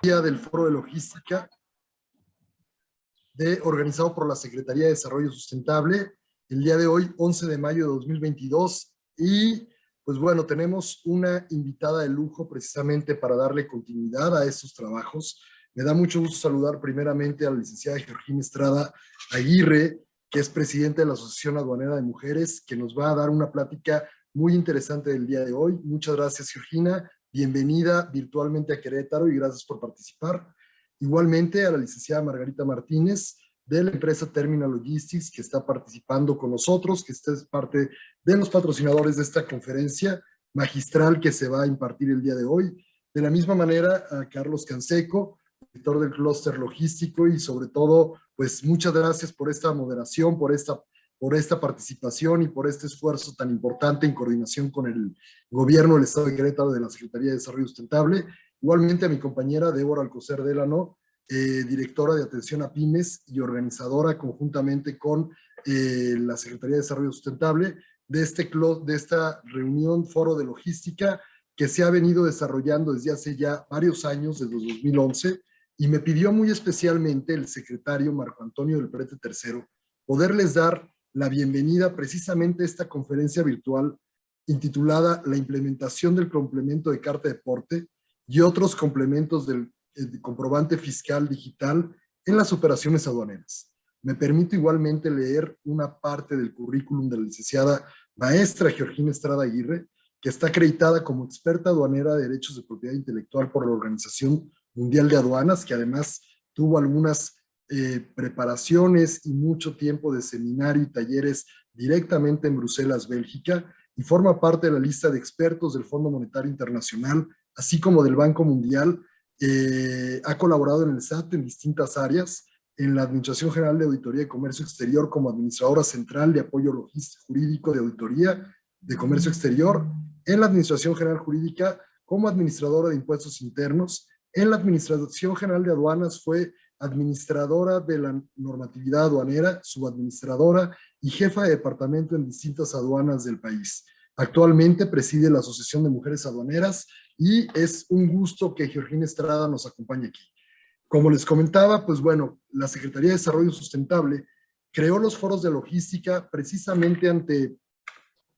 día del Foro de Logística organizado por la Secretaría de Desarrollo Sustentable, el día de hoy, 11 de mayo de 2022, y pues bueno, tenemos una invitada de lujo precisamente para darle continuidad a estos trabajos. Me da mucho gusto saludar primeramente a la licenciada Georgina Estrada Aguirre, que es presidenta de la Asociación Aduanera de Mujeres, que nos va a dar una plática muy interesante del día de hoy. Muchas gracias, Georgina. Bienvenida virtualmente a Querétaro y gracias por participar. Igualmente a la licenciada Margarita Martínez de la empresa Terminal Logistics, que está participando con nosotros, que esta es parte de los patrocinadores de esta conferencia magistral que se va a impartir el día de hoy. De la misma manera a Carlos Canseco, director del clúster logístico, y sobre todo, pues muchas gracias por esta moderación, por esta participación y por este esfuerzo tan importante en coordinación con el gobierno del Estado de Querétaro de la Secretaría de Desarrollo Sustentable. Igualmente a mi compañera Débora Alcocer Delano, directora de Atención a Pymes y organizadora conjuntamente con la Secretaría de Desarrollo Sustentable de esta reunión, foro de logística, que se ha venido desarrollando desde hace ya varios años, desde 2011, y me pidió muy especialmente el secretario Marco Antonio del Prete III poderles dar la bienvenida precisamente a esta conferencia virtual intitulada La implementación del complemento de carta de porte y otros complementos del comprobante fiscal digital en las operaciones aduaneras. Me permito igualmente leer una parte del currículum de la licenciada maestra Georgina Estrada Aguirre, que está acreditada como experta aduanera de derechos de propiedad intelectual por la Organización Mundial de Aduanas, que además tuvo algunas preparaciones y mucho tiempo de seminario y talleres directamente en Bruselas, Bélgica, y forma parte de la lista de expertos del Fondo Monetario Internacional, así como del Banco Mundial. Ha colaborado en el SAT en distintas áreas, en la Administración General de Auditoría de Comercio Exterior como administradora central de apoyo logístico jurídico de auditoría de comercio exterior, en la Administración General Jurídica como administradora de impuestos internos, en la Administración General de Aduanas fue administradora de la normatividad aduanera, subadministradora y jefa de departamento en distintas aduanas del país. Actualmente preside la Asociación de Mujeres Aduaneras y es un gusto que Georgina Estrada nos acompañe aquí. Como les comentaba, pues bueno, la Secretaría de Desarrollo Sustentable creó los foros de logística precisamente ante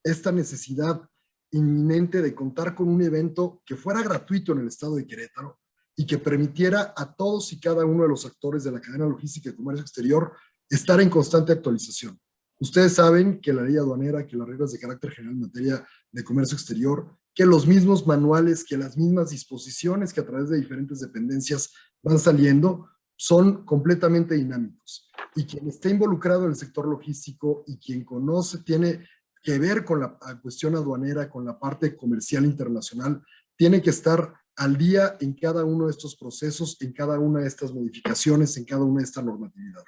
esta necesidad inminente de contar con un evento que fuera gratuito en el estado de Querétaro y que permitiera a todos y cada uno de los actores de la cadena logística y comercio exterior estar en constante actualización. Ustedes saben que la ley aduanera, que las reglas de carácter general en materia de comercio exterior, que los mismos manuales, que las mismas disposiciones que a través de diferentes dependencias van saliendo, son completamente dinámicos. Y quien está involucrado en el sector logístico y quien conoce, tiene que ver con la cuestión aduanera, con la parte comercial internacional, tiene que estar al día en cada uno de estos procesos, en cada una de estas modificaciones, en cada una de esta normatividad.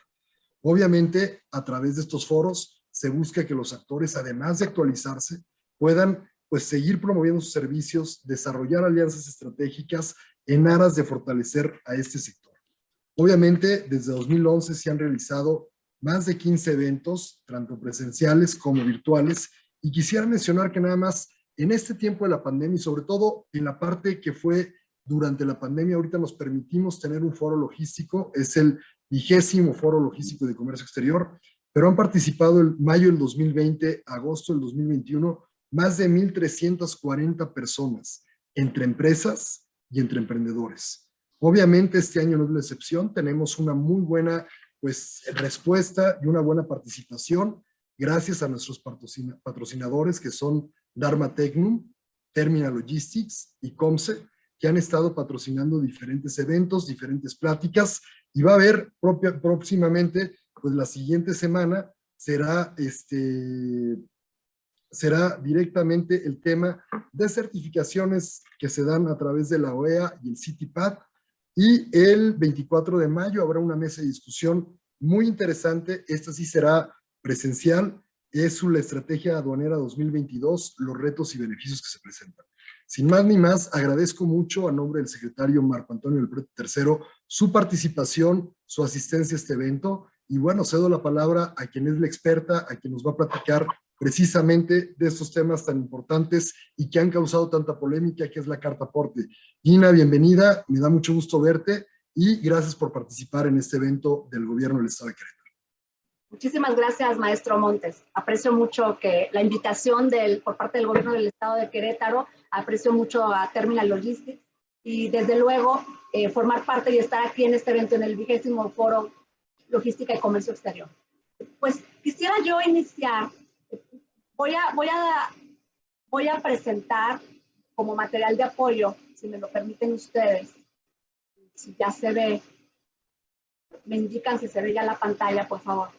Obviamente, a través de estos foros se busca que los actores, además de actualizarse, puedan pues seguir promoviendo sus servicios, desarrollar alianzas estratégicas en aras de fortalecer a este sector. Obviamente, desde 2011 se han realizado más de 15 eventos, tanto presenciales como virtuales, y quisiera mencionar que nada más en este tiempo de la pandemia y sobre todo en la parte que fue durante la pandemia, ahorita nos permitimos tener un foro logístico, es el 20º Foro Logístico de Comercio Exterior, pero han participado en mayo del 2020, agosto del 2021, más de 1,340 personas, entre empresas y entre emprendedores. Obviamente este año no es la excepción, tenemos una muy buena respuesta y una buena participación, gracias a nuestros patrocinadores que son Dharma Tecnum, Terminal Logistics y Comce, que han estado patrocinando diferentes eventos, diferentes pláticas, y va a haber próximamente, pues la siguiente semana será directamente el tema de certificaciones que se dan a través de la OEA y el CITIPAD, y el 24 de mayo habrá una mesa de discusión muy interesante, esta sí será presencial, es la Estrategia Aduanera 2022, los retos y beneficios que se presentan. Sin más ni más, agradezco mucho a nombre del secretario Marco Antonio del Prete III su participación, su asistencia a este evento, y bueno, cedo la palabra a quien es la experta, a quien nos va a platicar precisamente de estos temas tan importantes y que han causado tanta polémica, que es la carta aporte. Gina, bienvenida, me da mucho gusto verte y gracias por participar en este evento del gobierno del Estado de Querétaro. Muchísimas gracias, maestro Montes. Aprecio mucho que la invitación por parte del gobierno del Estado de Querétaro, aprecio mucho a Terminal Logistics y desde luego formar parte y estar aquí en este evento en el 20º Foro Logística y Comercio Exterior. Pues quisiera yo iniciar, voy a presentar como material de apoyo, si me lo permiten ustedes, si ya se ve, me indican si se ve ya la pantalla, por favor.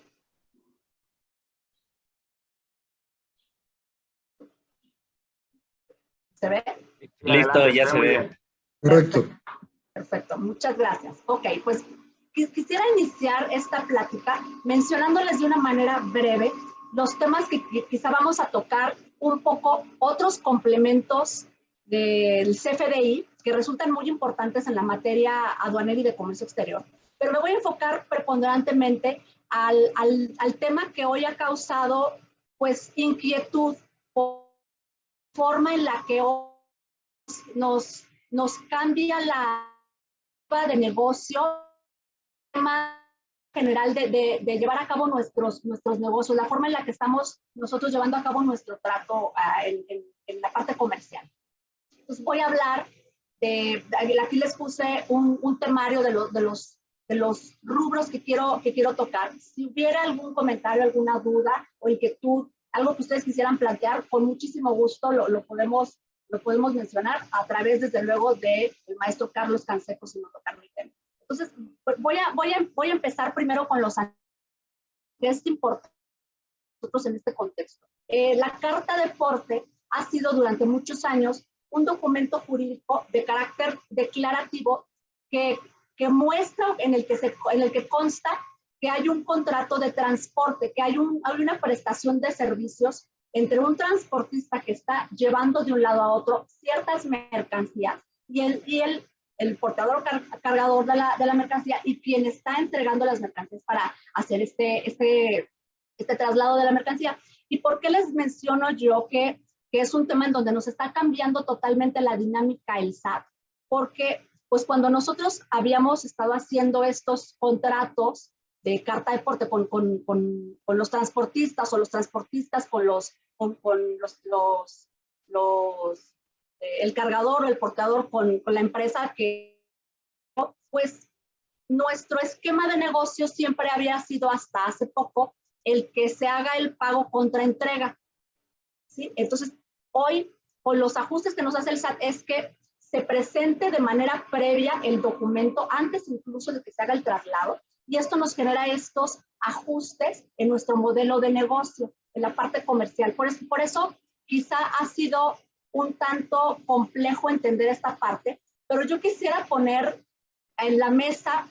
¿Se ve? Listo, ya se ve. Correcto. Perfecto, muchas gracias. Ok, pues quisiera iniciar esta plática mencionándoles de una manera breve los temas que quizá vamos a tocar, un poco otros complementos del CFDI que resultan muy importantes en la materia aduanera y de comercio exterior. Pero me voy a enfocar preponderantemente al tema que hoy ha causado pues inquietud por la forma en la que nos cambia la de negocio, tema general de llevar a cabo nuestros negocios, la forma en la que estamos nosotros llevando a cabo nuestro trato en la parte comercial. Entonces voy a hablar aquí les puse un temario de los rubros que quiero tocar. Si hubiera algún comentario, alguna duda o inquietud, algo que ustedes quisieran plantear, con muchísimo gusto lo podemos mencionar a través, desde luego, del maestro Carlos Canseco, si nos lo permiten. Entonces, voy a empezar primero con los que es importante nosotros en este contexto. La Carta de Porte ha sido durante muchos años un documento jurídico de carácter declarativo que muestra, en el que consta que hay un contrato de transporte, que hay una prestación de servicios entre un transportista que está llevando de un lado a otro ciertas mercancías y el portador o cargador de la mercancía y quien está entregando las mercancías para hacer este traslado de la mercancía. ¿Y por qué les menciono yo que es un tema en donde nos está cambiando totalmente la dinámica el SAT? Porque pues cuando nosotros habíamos estado haciendo estos contratos de carta de porte con los transportistas o los transportistas el cargador o el portador con la empresa, que pues nuestro esquema de negocio siempre había sido hasta hace poco el que se haga el pago contra entrega, ¿sí? Entonces hoy con los ajustes que nos hace el SAT es que se presente de manera previa el documento antes incluso de que se haga el traslado, y esto nos genera estos ajustes en nuestro modelo de negocio, en la parte comercial. Por eso quizá ha sido un tanto complejo entender esta parte, pero yo quisiera poner en la mesa,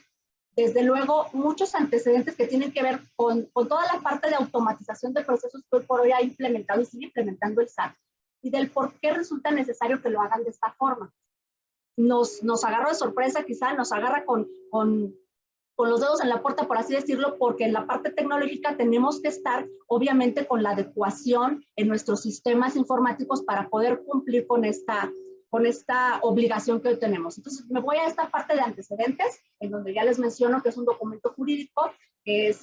desde luego, muchos antecedentes que tienen que ver con toda la parte de automatización de procesos que hoy por hoy ha implementado y sigue implementando el SAT, y del por qué resulta necesario que lo hagan de esta forma. Nos agarra de sorpresa, quizá nos agarra con los dedos en la puerta, por así decirlo, porque en la parte tecnológica tenemos que estar, obviamente, con la adecuación en nuestros sistemas informáticos para poder cumplir con esta obligación que hoy tenemos. Entonces, me voy a esta parte de antecedentes, en donde ya les menciono que es un documento jurídico que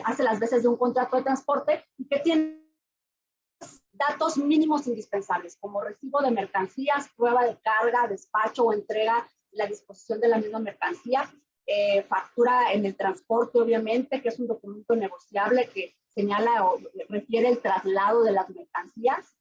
hace las veces de un contrato de transporte y que tiene datos mínimos indispensables, como recibo de mercancías, prueba de carga, despacho o entrega, la disposición de la misma mercancía, factura en el transporte, obviamente, que es un documento negociable que señala o refiere el traslado de las mercancías.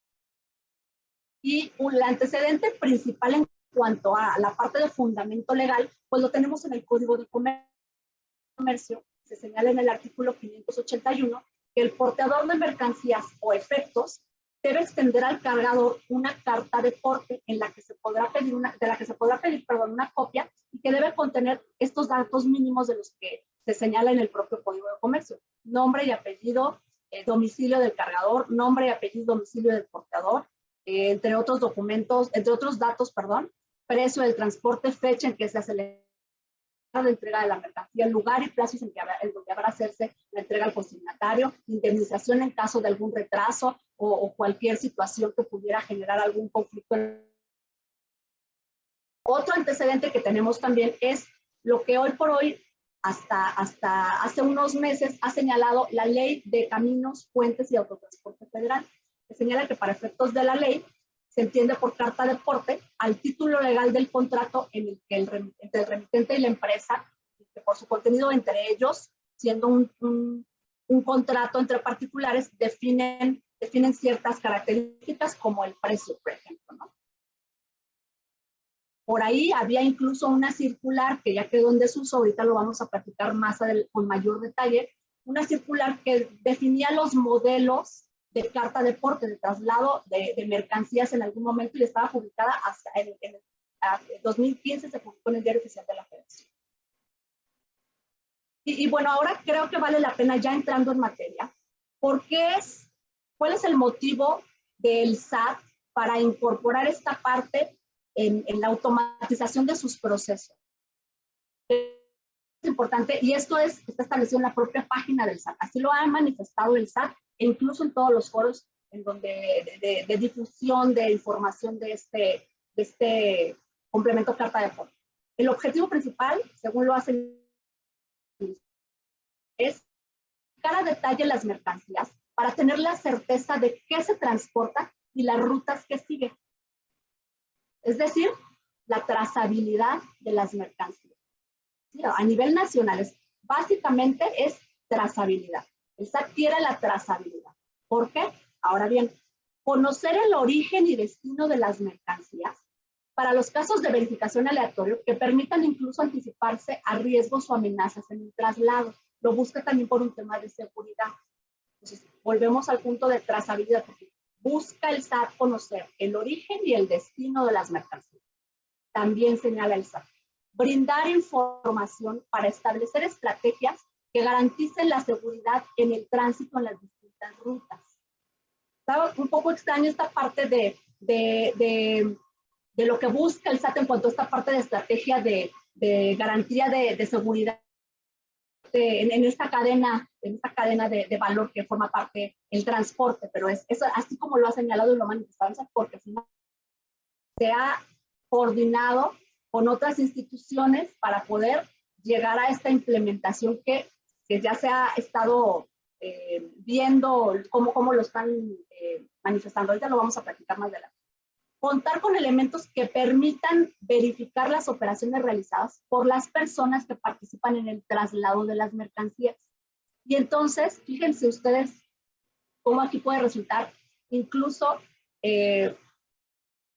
Y el antecedente principal en cuanto a la parte de fundamento legal, pues lo tenemos en el Código de Comercio. Se señala en el artículo 581 que el portador de mercancías o efectos debe extender al cargador una carta de porte en la que se podrá pedir una copia, y que debe contener estos datos mínimos de los que se señala en el propio Código de Comercio: nombre y apellido, domicilio del cargador, nombre y apellido, domicilio del portador, entre otros datos, precio del transporte, fecha en que se hace el de entrega de la mercancía, lugar y plazos en donde habrá hacerse la entrega al consignatario, indemnización en caso de algún retraso o cualquier situación que pudiera generar algún conflicto. Otro antecedente que tenemos también es lo que hoy por hoy, hasta hace unos meses, ha señalado la Ley de Caminos, Puentes y Autotransporte Federal, que señala que para efectos de la ley se entiende por carta de porte al título legal del contrato en el que entre el remitente y la empresa, que por su contenido entre ellos, siendo un contrato entre particulares, definen ciertas características como el precio, por ejemplo, ¿no? Por ahí había incluso una circular que ya quedó en desuso, ahorita lo vamos a platicar más con mayor detalle, una circular que definía los modelos de carta de porte, de traslado de mercancías en algún momento, y estaba publicada hasta en 2015, se publicó en el Diario Oficial de la Federación. Y bueno, ahora creo que vale la pena, ya entrando en materia, ¿cuál es el motivo del SAT para incorporar esta parte en la automatización de sus procesos? Es importante, y esto está establecido en la propia página del SAT. Así lo ha manifestado el SAT, e incluso en todos los foros en donde de difusión de información de este complemento carta de porte. El objetivo principal, según lo hacen, es buscar a detalle las mercancías para tener la certeza de qué se transporta y las rutas que sigue. Es decir, la trazabilidad de las mercancías. ¿Sí? A nivel nacional, básicamente es trazabilidad. El SAT quiere la trazabilidad. ¿Por qué? Ahora bien, conocer el origen y destino de las mercancías para los casos de verificación aleatorio que permitan incluso anticiparse a riesgos o amenazas en el traslado. Lo busca también por un tema de seguridad. Entonces, volvemos al punto de trazabilidad, porque busca el SAT conocer el origen y el destino de las mercancías. También señala el SAT brindar información para establecer estrategias que garanticen la seguridad en el tránsito en las distintas rutas. Estaba un poco extraño esta parte de lo que busca el SAT en cuanto a esta parte de estrategia de garantía de seguridad en esta cadena de valor que forma parte el transporte, pero es así como lo ha señalado y lo ha manifestado el SAT, porque si no se ha coordinado con otras instituciones para poder llegar a esta implementación que ya se ha estado viendo cómo lo están manifestando. Ahorita lo vamos a platicar más adelante. Contar con elementos que permitan verificar las operaciones realizadas por las personas que participan en el traslado de las mercancías. Y entonces, fíjense ustedes cómo aquí puede resultar incluso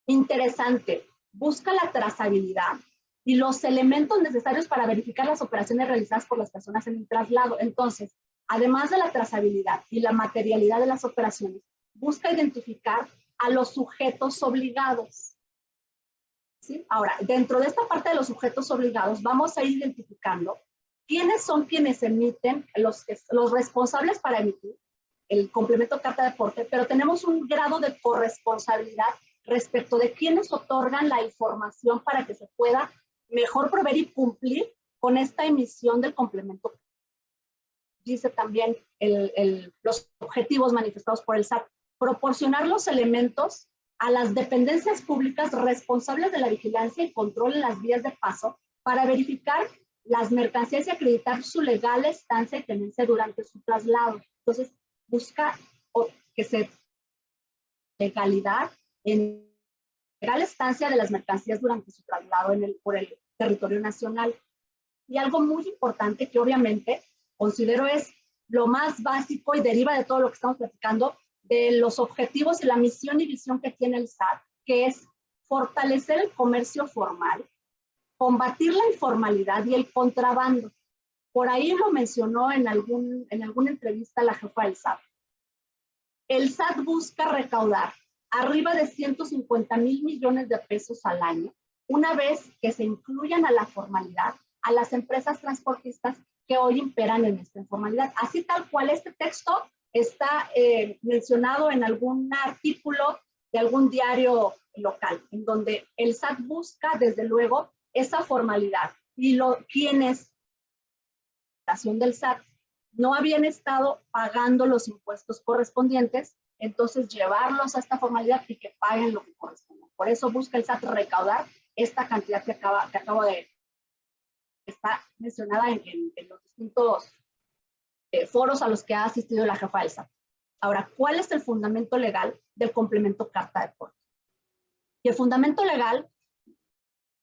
interesante. Busca la trazabilidad y los elementos necesarios para verificar las operaciones realizadas por las personas en el traslado. Entonces, además de la trazabilidad y la materialidad de las operaciones, busca identificar a los sujetos obligados. ¿Sí? Ahora, dentro de esta parte de los sujetos obligados, vamos a ir identificando quiénes son quienes emiten, los responsables para emitir el complemento carta de porte, pero tenemos un grado de corresponsabilidad respecto de quienes otorgan la información para que se pueda mejor proveer y cumplir con esta emisión del complemento. Dice también los objetivos manifestados por el SAT, proporcionar los elementos a las dependencias públicas responsables de la vigilancia y control en las vías de paso para verificar las mercancías y acreditar su legal estancia y tenencia durante su traslado. Entonces, busca que se legalidad en legal estancia de las mercancías durante su traslado por el territorio nacional. Y algo muy importante que obviamente considero es lo más básico y deriva de todo lo que estamos platicando, de los objetivos y la misión y visión que tiene el SAT, que es fortalecer el comercio formal, combatir la informalidad y el contrabando. Por ahí lo mencionó en alguna entrevista la jefa del SAT. El SAT busca recaudar arriba de 150,000 millones de pesos al año, una vez que se incluyan a la formalidad a las empresas transportistas que hoy imperan en esta informalidad. Así tal cual este texto está mencionado en algún artículo de algún diario local, en donde el SAT busca, desde luego, esa formalidad y quienes del SAT no habían estado pagando los impuestos correspondientes, entonces llevarlos a esta formalidad y que paguen lo que corresponde. Por eso busca el SAT recaudar esta cantidad que acabo de está mencionada en los distintos foros a los que ha asistido la jefa del SAT. Ahora, ¿cuál es el fundamento legal del complemento carta de deporte? Y el fundamento legal,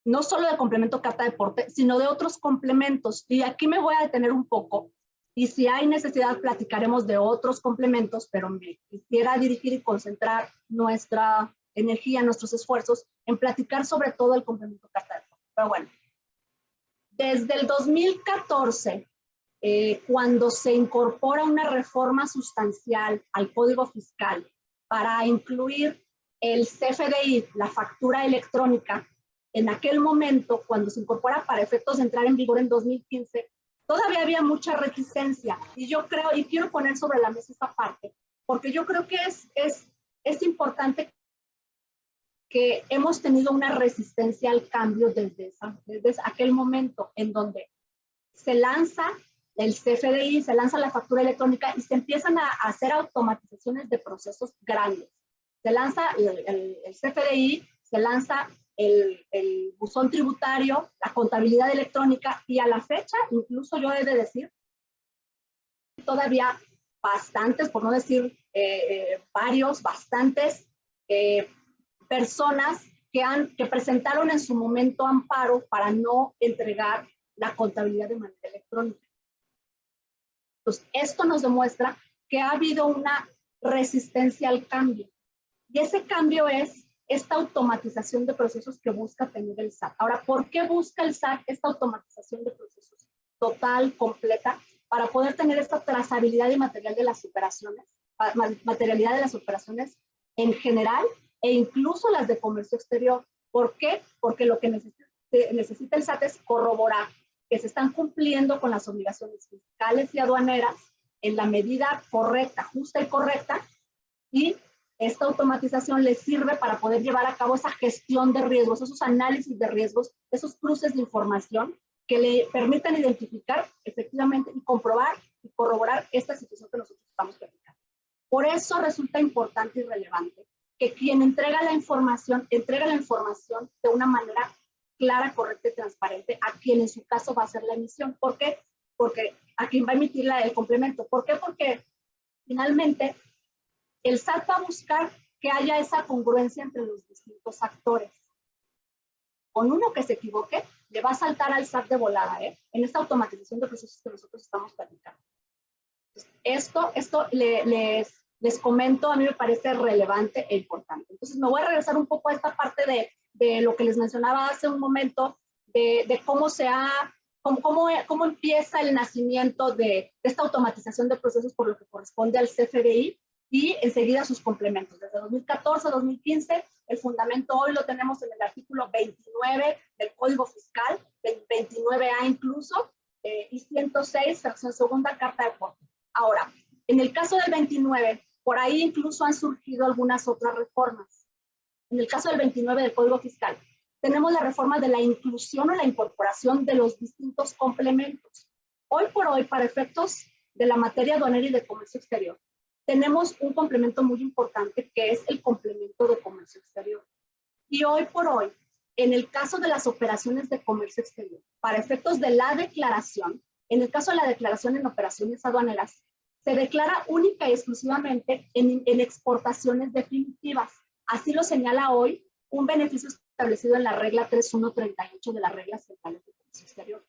no solo del complemento carta de deporte, sino de otros complementos. Y aquí me voy a detener un poco, y si hay necesidad platicaremos de otros complementos, pero me quisiera dirigir y concentrar nuestra energía, nuestros esfuerzos en platicar sobre todo el complemento carta de deporte. Pero bueno, desde el 2014, cuando se incorpora una reforma sustancial al Código Fiscal para incluir el CFDI, la factura electrónica, en aquel momento, cuando se incorpora para efectos de entrar en vigor en 2015, todavía había mucha reticencia. Y yo creo, y quiero poner sobre la mesa esta parte, porque yo creo que es importante que hemos tenido una resistencia al cambio desde aquel momento en donde se lanza el CFDI, se lanza la factura electrónica y se empiezan a hacer automatizaciones de procesos grandes. Se lanza el CFDI, se lanza el buzón tributario, la contabilidad electrónica y a la fecha, incluso yo he de decir, todavía bastantes, por no decir bastantes personas que presentaron en su momento amparo para no entregar la contabilidad de manera electrónica. Entonces, esto nos demuestra que ha habido una resistencia al cambio. Y ese cambio es esta automatización de procesos que busca tener el SAT. Ahora, ¿por qué busca el SAT esta automatización de procesos total, completa, para poder tener esta trazabilidad y materialidad de las operaciones en general e incluso las de comercio exterior? ¿Por qué? Porque lo que necesita el SAT es corroborar que se están cumpliendo con las obligaciones fiscales y aduaneras en la medida correcta, justa y correcta, y esta automatización les sirve para poder llevar a cabo esa gestión de riesgos, esos análisis de riesgos, esos cruces de información que le permitan identificar efectivamente y comprobar y corroborar esta situación que nosotros estamos platicando. Por eso resulta importante y relevante que quien entrega la información de una manera clara, correcta y transparente a quien en su caso va a hacer la emisión. ¿Por qué? Porque a quien va a emitir el complemento. ¿Por qué? Porque finalmente el SAT va a buscar que haya esa congruencia entre los distintos actores. Con uno que se equivoque, le va a saltar al SAT de volada, en esta automatización de procesos que nosotros estamos platicando. Entonces, esto les comento, a mí me parece relevante e importante. Entonces me voy a regresar un poco a esta parte de lo que les mencionaba hace un momento, de cómo empieza el nacimiento de esta automatización de procesos por lo que corresponde al CFDI y enseguida sus complementos. Desde 2014 a 2015, el fundamento hoy lo tenemos en el artículo 29 del Código Fiscal, 29A incluso, y 106, fracción segunda, carta de deporte. Ahora, en el caso del 29, por ahí incluso han surgido algunas otras reformas. En el caso del 29 del Código Fiscal, tenemos la reforma de la inclusión o la incorporación de los distintos complementos. Hoy por hoy, para efectos de la materia aduanera y de comercio exterior, tenemos un complemento muy importante que es el complemento de comercio exterior. Y hoy por hoy, en el caso de las operaciones de comercio exterior, para efectos de la declaración, en el caso de la declaración en operaciones aduaneras, se declara única y exclusivamente en exportaciones definitivas. Así lo señala hoy un beneficio establecido en la regla 3138 de las reglas centrales de comercio exterior.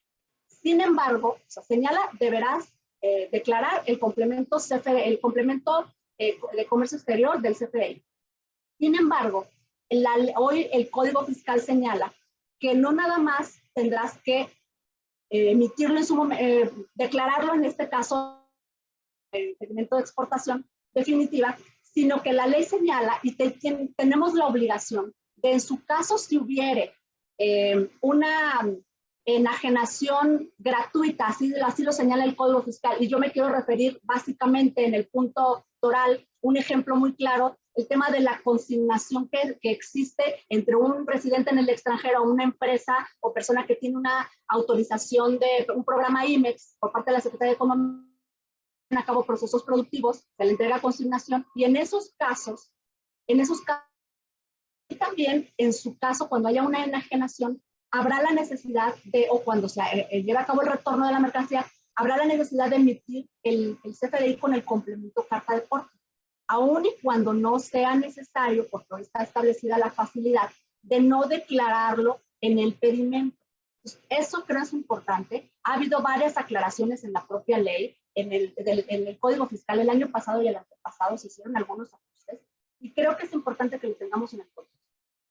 Sin embargo, se señala, deberás declarar el complemento de comercio exterior del CFDI. Sin embargo, hoy el Código Fiscal señala que no nada más tendrás que emitirlo en su momento, declararlo en este caso, el segmento de exportación definitiva, sino que la ley señala y tenemos la obligación de, en su caso, si hubiere una enajenación gratuita, así lo señala el Código Fiscal, y yo me quiero referir básicamente en el punto toral, un ejemplo muy claro el tema de la consignación que existe entre un residente en el extranjero o una empresa o persona que tiene una autorización de un programa IMEX por parte de la Secretaría de Economía a cabo procesos productivos, se le entrega consignación y en esos casos y también en su caso cuando haya una enajenación, habrá la necesidad de, o cuando se lleve a cabo el retorno de la mercancía, habrá la necesidad de emitir el CFDI con el complemento carta de porte, aun y cuando no sea necesario, porque hoy está establecida la facilidad de no declararlo en el pedimento. Entonces, eso creo es importante. Ha habido varias aclaraciones en la propia ley, en el Código Fiscal el año pasado y el antepasado se hicieron algunos ajustes y creo que es importante que lo tengamos en el contexto.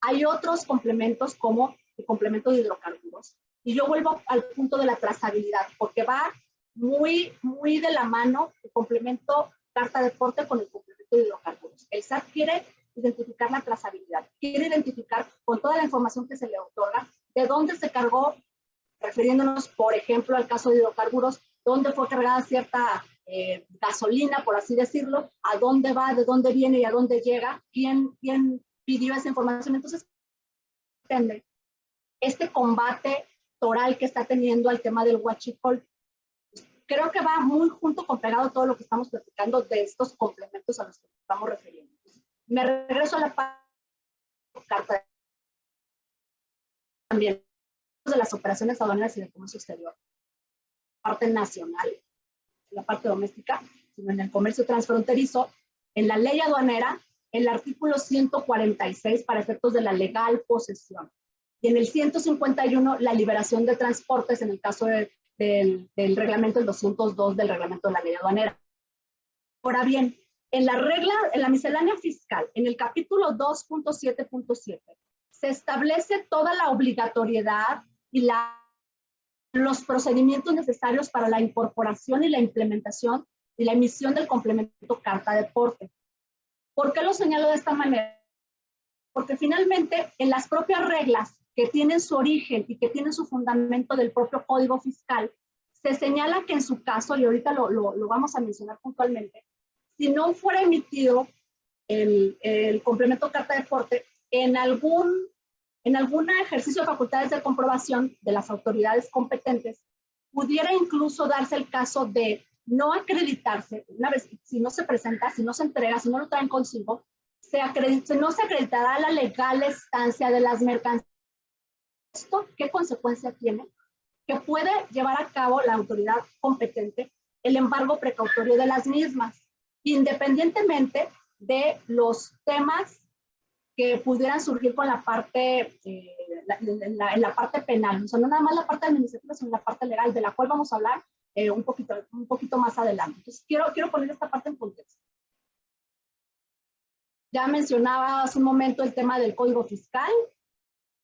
Hay otros complementos como el complemento de hidrocarburos y yo vuelvo al punto de la trazabilidad porque va muy de la mano el complemento carta de porte con el complemento de hidrocarburos. El SAT quiere identificar la trazabilidad, quiere identificar con toda la información que se le otorga de dónde se cargó, refiriéndonos, por ejemplo, al caso de hidrocarburos, dónde fue cargada cierta gasolina, por así decirlo, a dónde va, de dónde viene y a dónde llega, quién pidió esa información. Entonces, este combate toral que está teniendo al tema del huachicol, creo que va muy junto con pegado todo lo que estamos platicando de estos complementos a los que estamos refiriendo. Me regreso a la carta también de las operaciones aduaneras y de comercio exterior, parte nacional, la parte doméstica, sino en el comercio transfronterizo, en la ley aduanera, el artículo 146 para efectos de la legal posesión, y en el 151 la liberación de transportes en el caso del reglamento, el 202 del reglamento de la ley aduanera. Ahora bien, en la miscelánea fiscal, en el capítulo 2.7.7, se establece toda la obligatoriedad y los procedimientos necesarios para la incorporación y la implementación y la emisión del complemento carta de porte. ¿Por qué lo señalo de esta manera? Porque finalmente en las propias reglas que tienen su origen y que tienen su fundamento del propio Código Fiscal, se señala que en su caso, y ahorita lo vamos a mencionar puntualmente, si no fuera emitido el complemento carta de porte en algún ejercicio de facultades de comprobación de las autoridades competentes, pudiera incluso darse el caso de no acreditarse, una vez, si no se presenta, si no se entrega, si no lo traen consigo, no se acreditará la legal estancia de las mercancías. ¿Esto qué consecuencia tiene? Que puede llevar a cabo la autoridad competente el embargo precautorio de las mismas, independientemente de los temas que pudieran surgir con la parte, en la parte penal. O sea, no nada más la parte administrativa, sino la parte legal, de la cual vamos a hablar un poquito más adelante. Entonces, quiero poner esta parte en contexto. Ya mencionaba hace un momento el tema del Código Fiscal.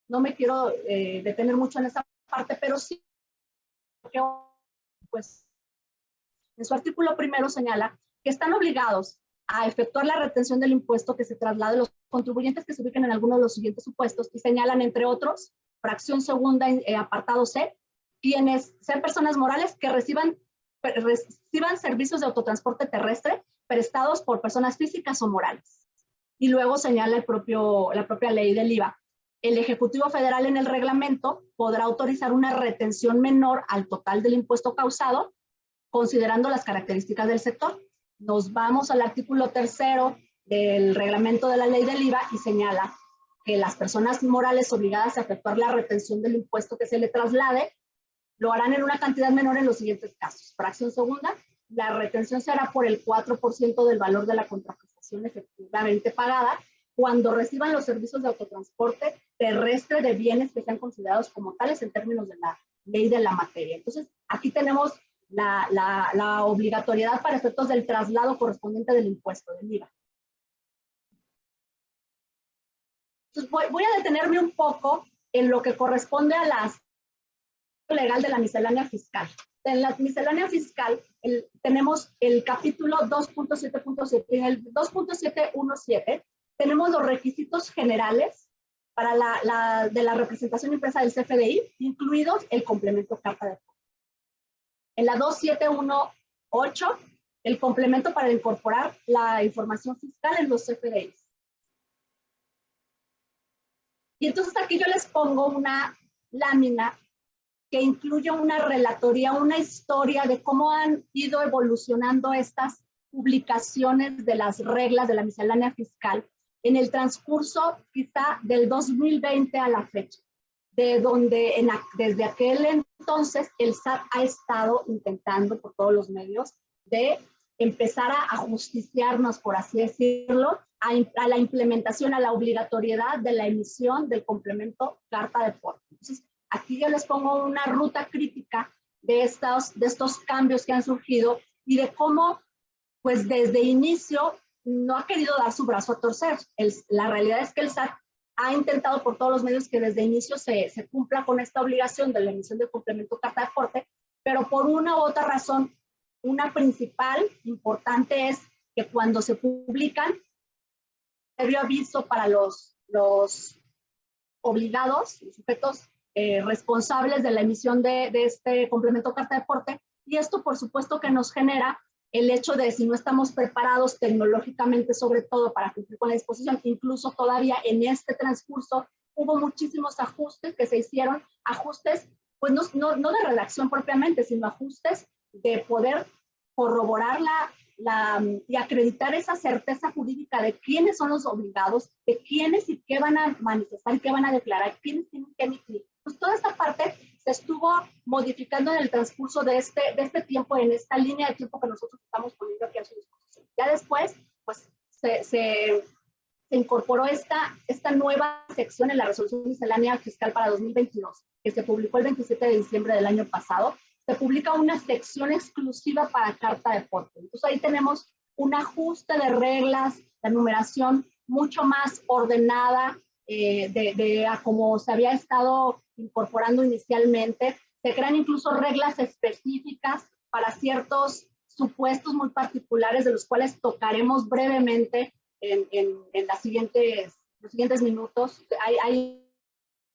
No me quiero detener mucho en esa parte, pero sí, pues, en su artículo primero señala que están obligados a efectuar la retención del impuesto que se traslade a los contribuyentes que se ubiquen en alguno de los siguientes supuestos y señalan, entre otros, fracción segunda, apartado C, quienes sean personas morales que reciban servicios de autotransporte terrestre prestados por personas físicas o morales. Y luego señala la propia ley del IVA. El Ejecutivo Federal en el reglamento podrá autorizar una retención menor al total del impuesto causado, considerando las características del sector. Nos vamos al artículo 3 del reglamento de la ley del IVA y señala que las personas morales obligadas a efectuar la retención del impuesto que se le traslade lo harán en una cantidad menor en los siguientes casos. Fracción segunda, la retención se hará por el 4% del valor de la contraprestación efectivamente pagada cuando reciban los servicios de autotransporte terrestre de bienes que sean considerados como tales en términos de la ley de la materia. Entonces, aquí tenemos la obligatoriedad para efectos del traslado correspondiente del impuesto, del IVA. Entonces, voy a detenerme un poco en lo que corresponde a la legal de la miscelánea fiscal. En la miscelánea fiscal tenemos el capítulo 2.7.7. En el 2.717 tenemos los requisitos generales para de la representación impresa del CFDI, incluidos el complemento carta de porte. En la 2718, el complemento para incorporar la información fiscal en los CFDIs. Y entonces aquí yo les pongo una lámina que incluye una relatoría, una historia de cómo han ido evolucionando estas publicaciones de las reglas de la miscelánea fiscal en el transcurso quizá del 2020 a la fecha, de donde desde aquel entonces el SAT ha estado intentando por todos los medios de empezar a justiciarnos, por así decirlo, a la implementación, a la obligatoriedad de la emisión del complemento carta de porte. Entonces, aquí yo les pongo una ruta crítica de estos cambios que han surgido y de cómo, pues desde inicio, no ha querido dar su brazo a torcer. La realidad es que el SAT ha intentado por todos los medios que desde inicio se cumpla con esta obligación de la emisión del complemento carta de porte, pero por una u otra razón, una principal importante es que cuando se publican, previo aviso para los obligados, los sujetos responsables de la emisión de este complemento carta de porte, y esto por supuesto que nos genera el hecho de si no estamos preparados tecnológicamente, sobre todo para cumplir con la disposición, incluso todavía en este transcurso hubo muchísimos ajustes que se hicieron, ajustes pues no de redacción propiamente, sino ajustes de poder corroborar y acreditar esa certeza jurídica de quiénes son los obligados, de quiénes y qué van a manifestar, qué van a declarar, quiénes tienen que emitir. Pues toda esta parte se estuvo modificando en el transcurso de este tiempo, en esta línea de tiempo que nosotros estamos poniendo aquí a su disposición. Ya después, pues se incorporó esta nueva sección en la resolución miscelánea fiscal para 2022, que se publicó el 27 de diciembre del año pasado. Se publica una sección exclusiva para carta de porte. Entonces ahí tenemos un ajuste de reglas, la numeración mucho más ordenada a como se había estado incorporando inicialmente. Se crean incluso reglas específicas para ciertos supuestos muy particulares de los cuales tocaremos brevemente en los siguientes minutos. Hay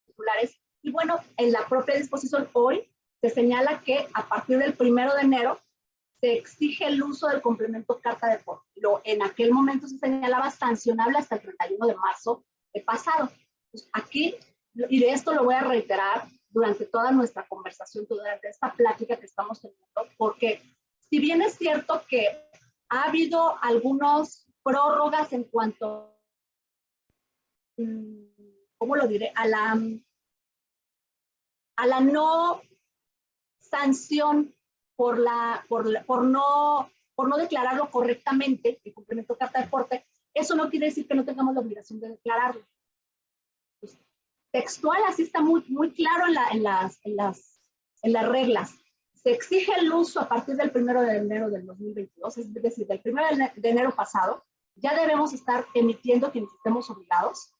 particulares. Y bueno, en la propia disposición hoy se señala que a partir del 1 de enero se exige el uso del complemento carta de porte. En aquel momento se señalaba sancionable hasta el 31 de marzo pasado. Pues aquí, y de esto lo voy a reiterar durante toda nuestra conversación, durante esta plática que estamos teniendo, porque si bien es cierto que ha habido algunas prórrogas en cuanto, ¿cómo lo diré? A la no sanción por no declararlo correctamente, el complemento carta de porte, eso no quiere decir que no tengamos la obligación de declararlo. Pues, textual, así está muy claro en las reglas. Se exige el uso a partir del 1 de enero del 2022, es decir, del 1 de enero pasado, ya debemos estar emitiendo quienes estemos obligados.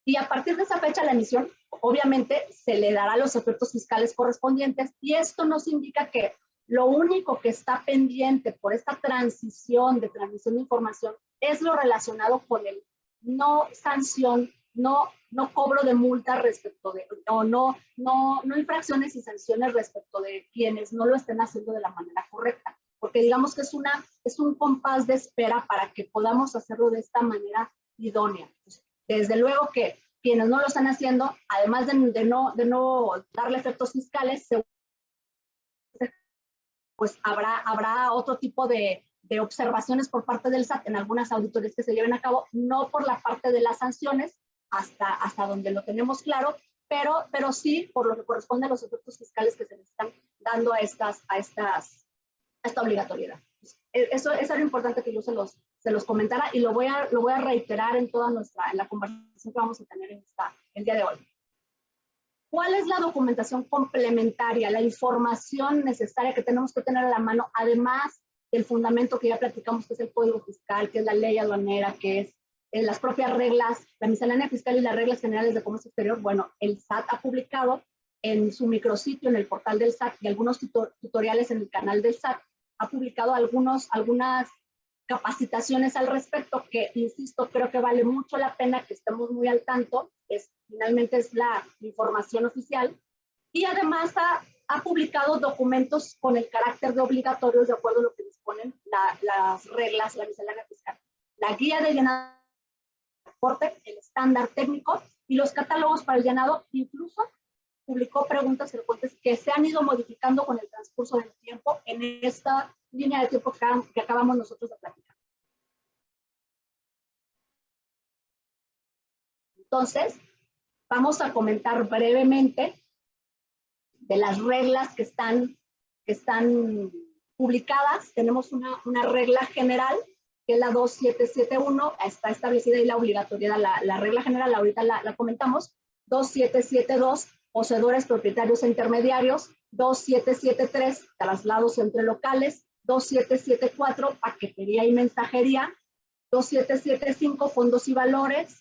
Y a partir de esa fecha la emisión, obviamente, se le dará los efectos fiscales correspondientes, y esto nos indica que lo único que está pendiente por esta transición de transmisión de información es lo relacionado con el no sanción, no cobro de multa respecto de, o no infracciones y sanciones respecto de quienes no lo estén haciendo de la manera correcta. Porque digamos que es un compás de espera para que podamos hacerlo de esta manera idónea. Desde luego que quienes no lo están haciendo, además de no darle efectos fiscales, pues habrá otro tipo de observaciones por parte del SAT en algunas auditorías que se lleven a cabo, no por la parte de las sanciones, hasta donde lo tenemos claro, pero sí por lo que corresponde a los efectos fiscales que se les están dando a esta obligatoriedad. Eso es algo importante que yo se los comentara, y lo voy a reiterar en la conversación que vamos a tener el día de hoy. ¿Cuál es la documentación complementaria, la información necesaria que tenemos que tener a la mano, además del fundamento que ya platicamos, que es el Código Fiscal, que es la ley aduanera, que es las propias reglas, la miscelánea fiscal y las reglas generales de comercio exterior? Bueno, el SAT ha publicado en su micrositio, en el portal del SAT, y algunos tutoriales en el canal del SAT, ha publicado algunas capacitaciones al respecto que, insisto, creo que vale mucho la pena que estemos muy al tanto. Finalmente es la información oficial, y además ha publicado documentos con el carácter de obligatorios de acuerdo a lo que disponen las reglas, la miscelánea fiscal. La guía de llenado de porte, el estándar técnico y los catálogos para el llenado incluso publicó preguntas frecuentes que se han ido modificando con el transcurso del tiempo en esta línea de tiempo que acabamos nosotros de platicar. Entonces, vamos a comentar brevemente de las reglas que están publicadas. Tenemos una regla general, que es la 2771, está establecida y la obligatoriedad, la regla general, ahorita la comentamos, 2772, poseedores, propietarios e intermediarios, 2773, traslados entre locales, 2774, paquetería y mensajería, 2775, fondos y valores,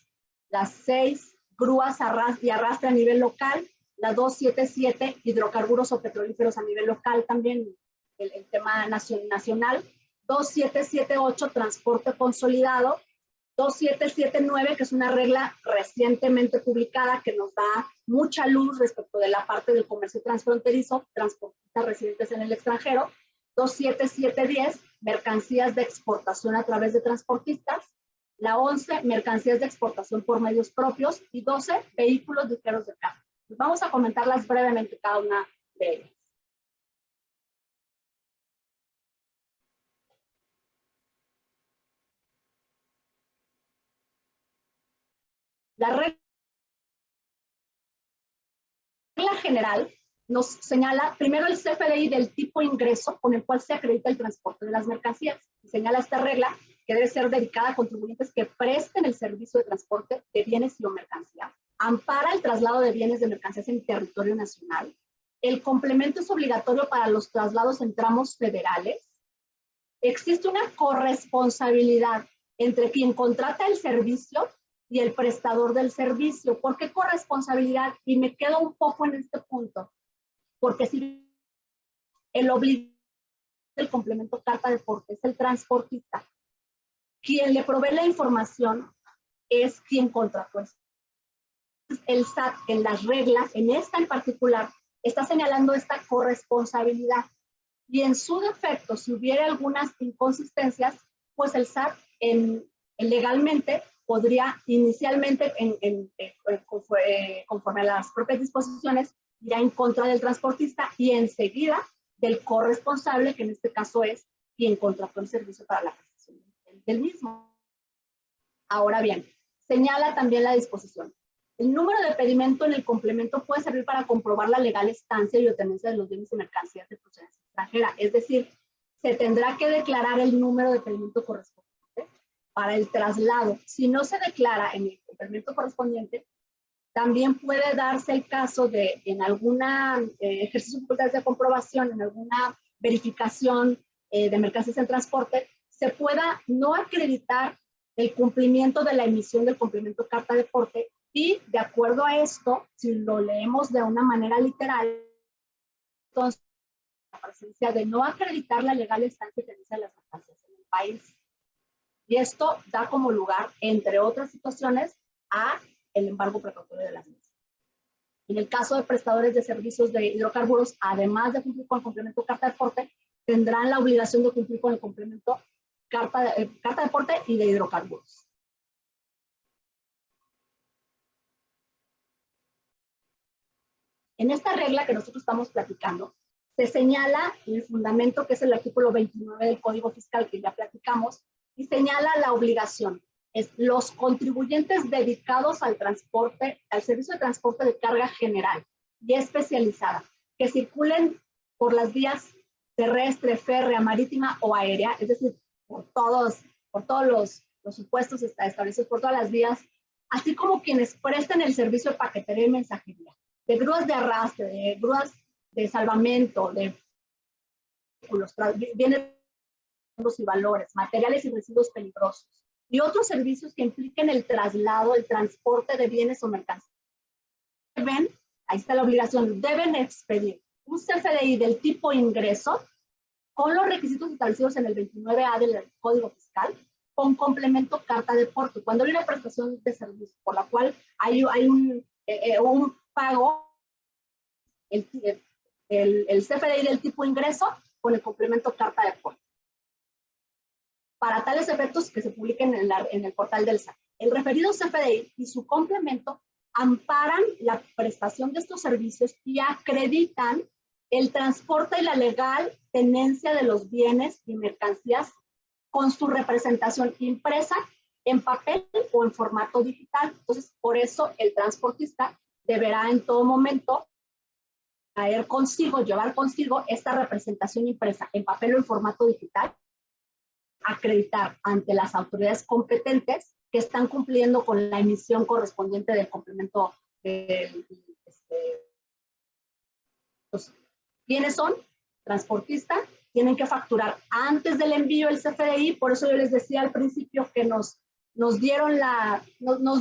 las 6, grúas y arrastre a nivel local, la 277, hidrocarburos o petrolíferos a nivel local, también el tema nacional, 2778, transporte consolidado, 2779, que es una regla recientemente publicada que nos da mucha luz respecto de la parte del comercio transfronterizo, transportistas residentes en el extranjero, 27710, mercancías de exportación a través de transportistas, la 11, mercancías de exportación por medios propios, y 12, vehículos ligeros de carga. Vamos a comentarlas brevemente cada una de ellas. La regla general nos señala primero el CFDI del tipo ingreso con el cual se acredita el transporte de las mercancías. Y señala esta regla que debe ser dedicada a contribuyentes que presten el servicio de transporte de bienes y o mercancías. Ampara el traslado de bienes de mercancías en territorio nacional. El complemento es obligatorio para los traslados en tramos federales. Existe una corresponsabilidad entre quien contrata el servicio y el prestador del servicio. ¿Por qué corresponsabilidad? Y me quedo un poco en este punto, porque si el obligado del complemento carta de porte es el transportista, quien le provee la información es quien contrató el servicio. El SAT en las reglas, en esta en particular, está señalando esta corresponsabilidad. Y en su defecto, si hubiera algunas inconsistencias, pues el SAT legalmente podría inicialmente, conforme a las propias disposiciones, ir en contra del transportista y enseguida del corresponsable, que en este caso es quien contrató el servicio para la prestación del mismo. Ahora bien, señala también la disposición. El número de pedimento en el complemento puede servir para comprobar la legal estancia y obtenencia de los bienes y mercancías de procedencia extranjera. Es decir, se tendrá que declarar el número de pedimento correspondiente para el traslado. Si no se declara en el complemento correspondiente, también puede darse el caso de en alguna ejercicio de facultades de comprobación, en alguna verificación de mercancías en transporte, se pueda no acreditar el cumplimiento de la emisión del complemento carta de porte. Y de acuerdo a esto, si lo leemos de una manera literal, entonces la presencia de no acreditar la legal estancia y tenencia de las mercancías en el país. Y esto da como lugar, entre otras situaciones, a el embargo precautorio de las mismas. En el caso de prestadores de servicios de hidrocarburos, además de cumplir con el complemento carta de porte, tendrán la obligación de cumplir con el complemento carta de porte y de hidrocarburos. En esta regla que nosotros estamos platicando, se señala el fundamento, que es el artículo 29 del Código Fiscal, que ya platicamos, y señala la obligación. Es los contribuyentes dedicados al transporte, al servicio de transporte de carga general y especializada, que circulen por las vías terrestre, férrea, marítima o aérea, es decir, por todos los supuestos establecidos por todas las vías, así como quienes presten el servicio de paquetería y mensajería, de grúas de arrastre, de grúas de salvamento, de bienes y valores, materiales y residuos peligrosos, y otros servicios que impliquen el traslado, el transporte de bienes o mercancías. Deben, ahí está la obligación, deben expedir un CFDI del tipo ingreso con los requisitos establecidos en el 29A del Código Fiscal, con complemento carta de porte. Cuando hay una prestación de servicio por la cual hay un pago, el CFDI del tipo ingreso con el complemento carta de porte. Para tales efectos que se publiquen en el portal del SAT. El referido CFDI y su complemento amparan la prestación de estos servicios y acreditan el transporte y la legal tenencia de los bienes y mercancías con su representación impresa en papel o en formato digital. Entonces, por eso el transportista deberá en todo momento llevar consigo esta representación impresa en papel o en formato digital, acreditar ante las autoridades competentes que están cumpliendo con la emisión correspondiente del complemento pues, ¿quiénes son? Transportista, tienen que facturar antes del envío el CFDI, por eso yo les decía al principio que nos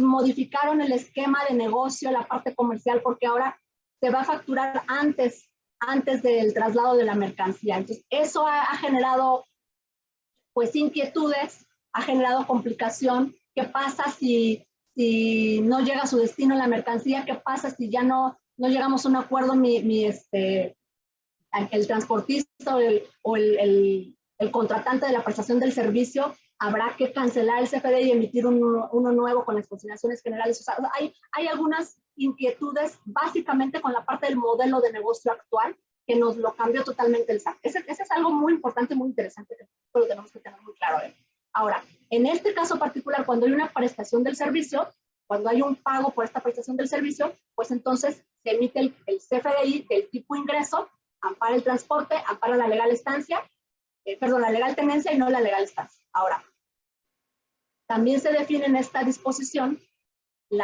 modificaron el esquema de negocio, la parte comercial, porque ahora se va a facturar antes del traslado de la mercancía. Entonces, eso ha generado pues inquietudes, ha generado complicación. ¿Qué pasa si no llega a su destino la mercancía? ¿Qué pasa si ya no llegamos a un acuerdo el transportista o el contratante de la prestación del servicio? Habrá que cancelar el CFDI y emitir uno nuevo con las consideraciones generales. O sea, hay algunas inquietudes básicamente con la parte del modelo de negocio actual que nos lo cambió totalmente el SAT. Ese es algo muy importante, muy interesante que lo tenemos que tener muy claro. Ahora, en este caso particular, cuando hay una prestación del servicio, cuando hay un pago por esta prestación del servicio, pues entonces se emite el CFDI del tipo ingreso, ampara el transporte, ampara la legal estancia, la legal tenencia y no la legal estancia. Ahora, también se define en esta disposición el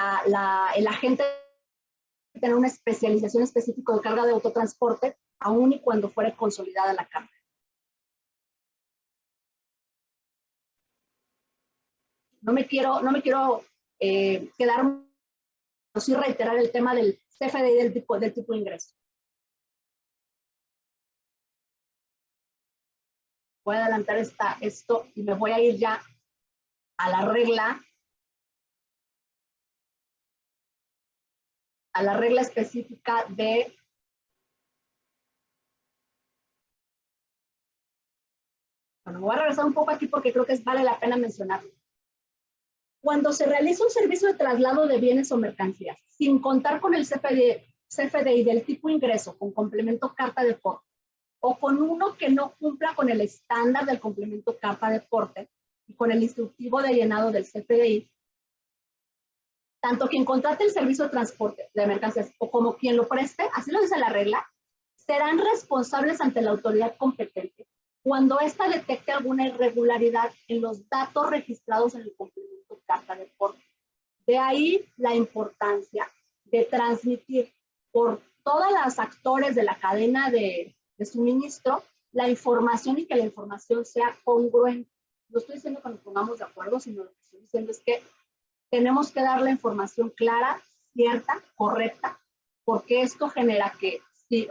agente debe tener una especialización específica de carga de autotransporte, aun y cuando fuera consolidada la carga. No me quiero quedar, sí reiterar el tema del CFDI del tipo de ingreso. Voy a adelantar esto y me voy a ir ya a la regla específica de bueno, me voy a regresar un poco aquí porque creo que vale la pena mencionarlo. Cuando se realiza un servicio de traslado de bienes o mercancías sin contar con el CFDI del tipo ingreso con complemento carta de porte o con uno que no cumpla con el estándar del complemento carta de porte y con el instructivo de llenado del CFDI, tanto quien contrate el servicio de transporte de mercancías o como quien lo preste, así lo dice la regla, serán responsables ante la autoridad competente cuando ésta detecte alguna irregularidad en los datos registrados en el complemento carta de porte. De ahí la importancia de transmitir por todos los actores de la cadena de suministro la información y que la información sea congruente. No estoy diciendo que nos pongamos de acuerdo, sino lo que estoy diciendo es que tenemos que dar la información clara, cierta, correcta, porque esto genera que, de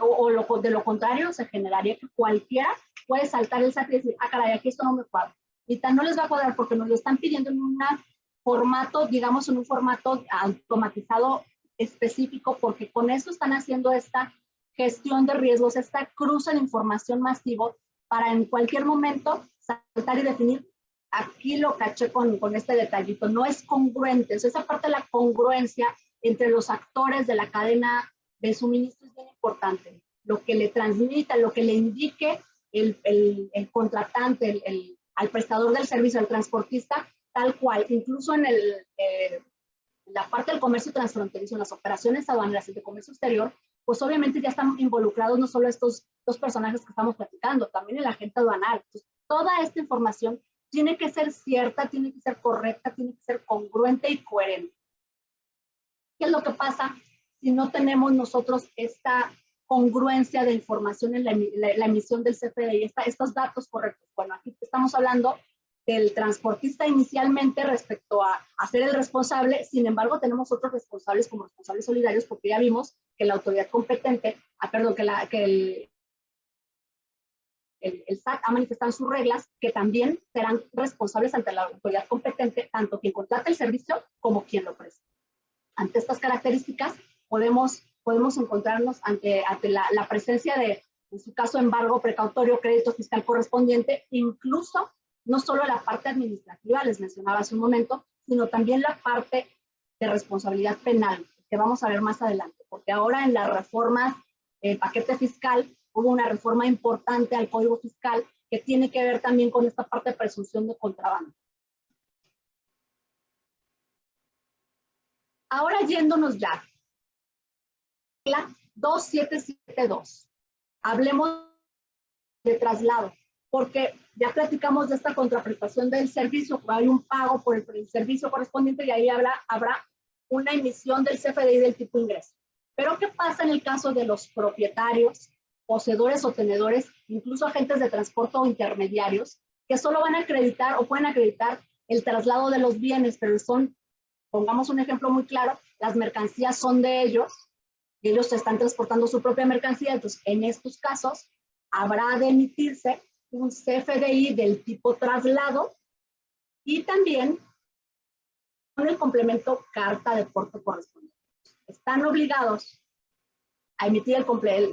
lo contrario, se generaría que cualquiera puede saltar el SAT y decir, ah, caray, aquí esto no me cuadra. Y no les va a cuadrar porque nos lo están pidiendo en un formato, digamos, en un formato automatizado específico, porque con eso están haciendo esta gestión de riesgos, esta cruce de información masivo para en cualquier momento saltar y definir. Aquí lo caché con este detallito, no es congruente. Entonces, esa parte de la congruencia entre los actores de la cadena de suministro es bien importante. Lo que le transmita, lo que le indique el contratante, al prestador del servicio, al transportista, tal cual. Incluso en la parte del comercio transfronterizo, en las operaciones aduaneras y de comercio exterior, pues obviamente ya están involucrados no solo estos dos personajes que estamos platicando, también el agente aduanal. Entonces, toda esta información tiene que ser cierta, tiene que ser correcta, tiene que ser congruente y coherente. ¿Qué es lo que pasa si no tenemos nosotros esta congruencia de información en la emisión del CFDI, estos datos correctos? Bueno, aquí estamos hablando del transportista inicialmente respecto a ser el responsable, sin embargo tenemos otros responsables como responsables solidarios, porque ya vimos que la autoridad competente, que el SAT ha manifestado sus reglas, que también serán responsables ante la autoridad competente, tanto quien contrata el servicio como quien lo presta. Ante estas características, podemos encontrarnos ante la presencia de, en su caso, embargo precautorio, crédito fiscal correspondiente, incluso no solo la parte administrativa, les mencionaba hace un momento, sino también la parte de responsabilidad penal. que vamos a ver más adelante, porque ahora en las reformas, el paquete fiscal, hubo una reforma importante al Código Fiscal que tiene que ver también con esta parte de presunción de contrabando. Ahora yéndonos ya, la 2772, hablemos de traslado, porque ya platicamos de esta contraprestación del servicio, hay un pago por el servicio correspondiente y ahí habrá una emisión del CFDI del tipo ingreso. Pero ¿qué pasa en el caso de los propietarios, poseedores o tenedores, incluso agentes de transporte o intermediarios, que solo van a acreditar o pueden acreditar el traslado de los bienes, pero son, pongamos un ejemplo muy claro, las mercancías son de ellos, y ellos están transportando su propia mercancía, entonces en estos casos habrá de emitirse un CFDI del tipo traslado y también con el complemento carta de porte correspondiente. Están obligados a emitir el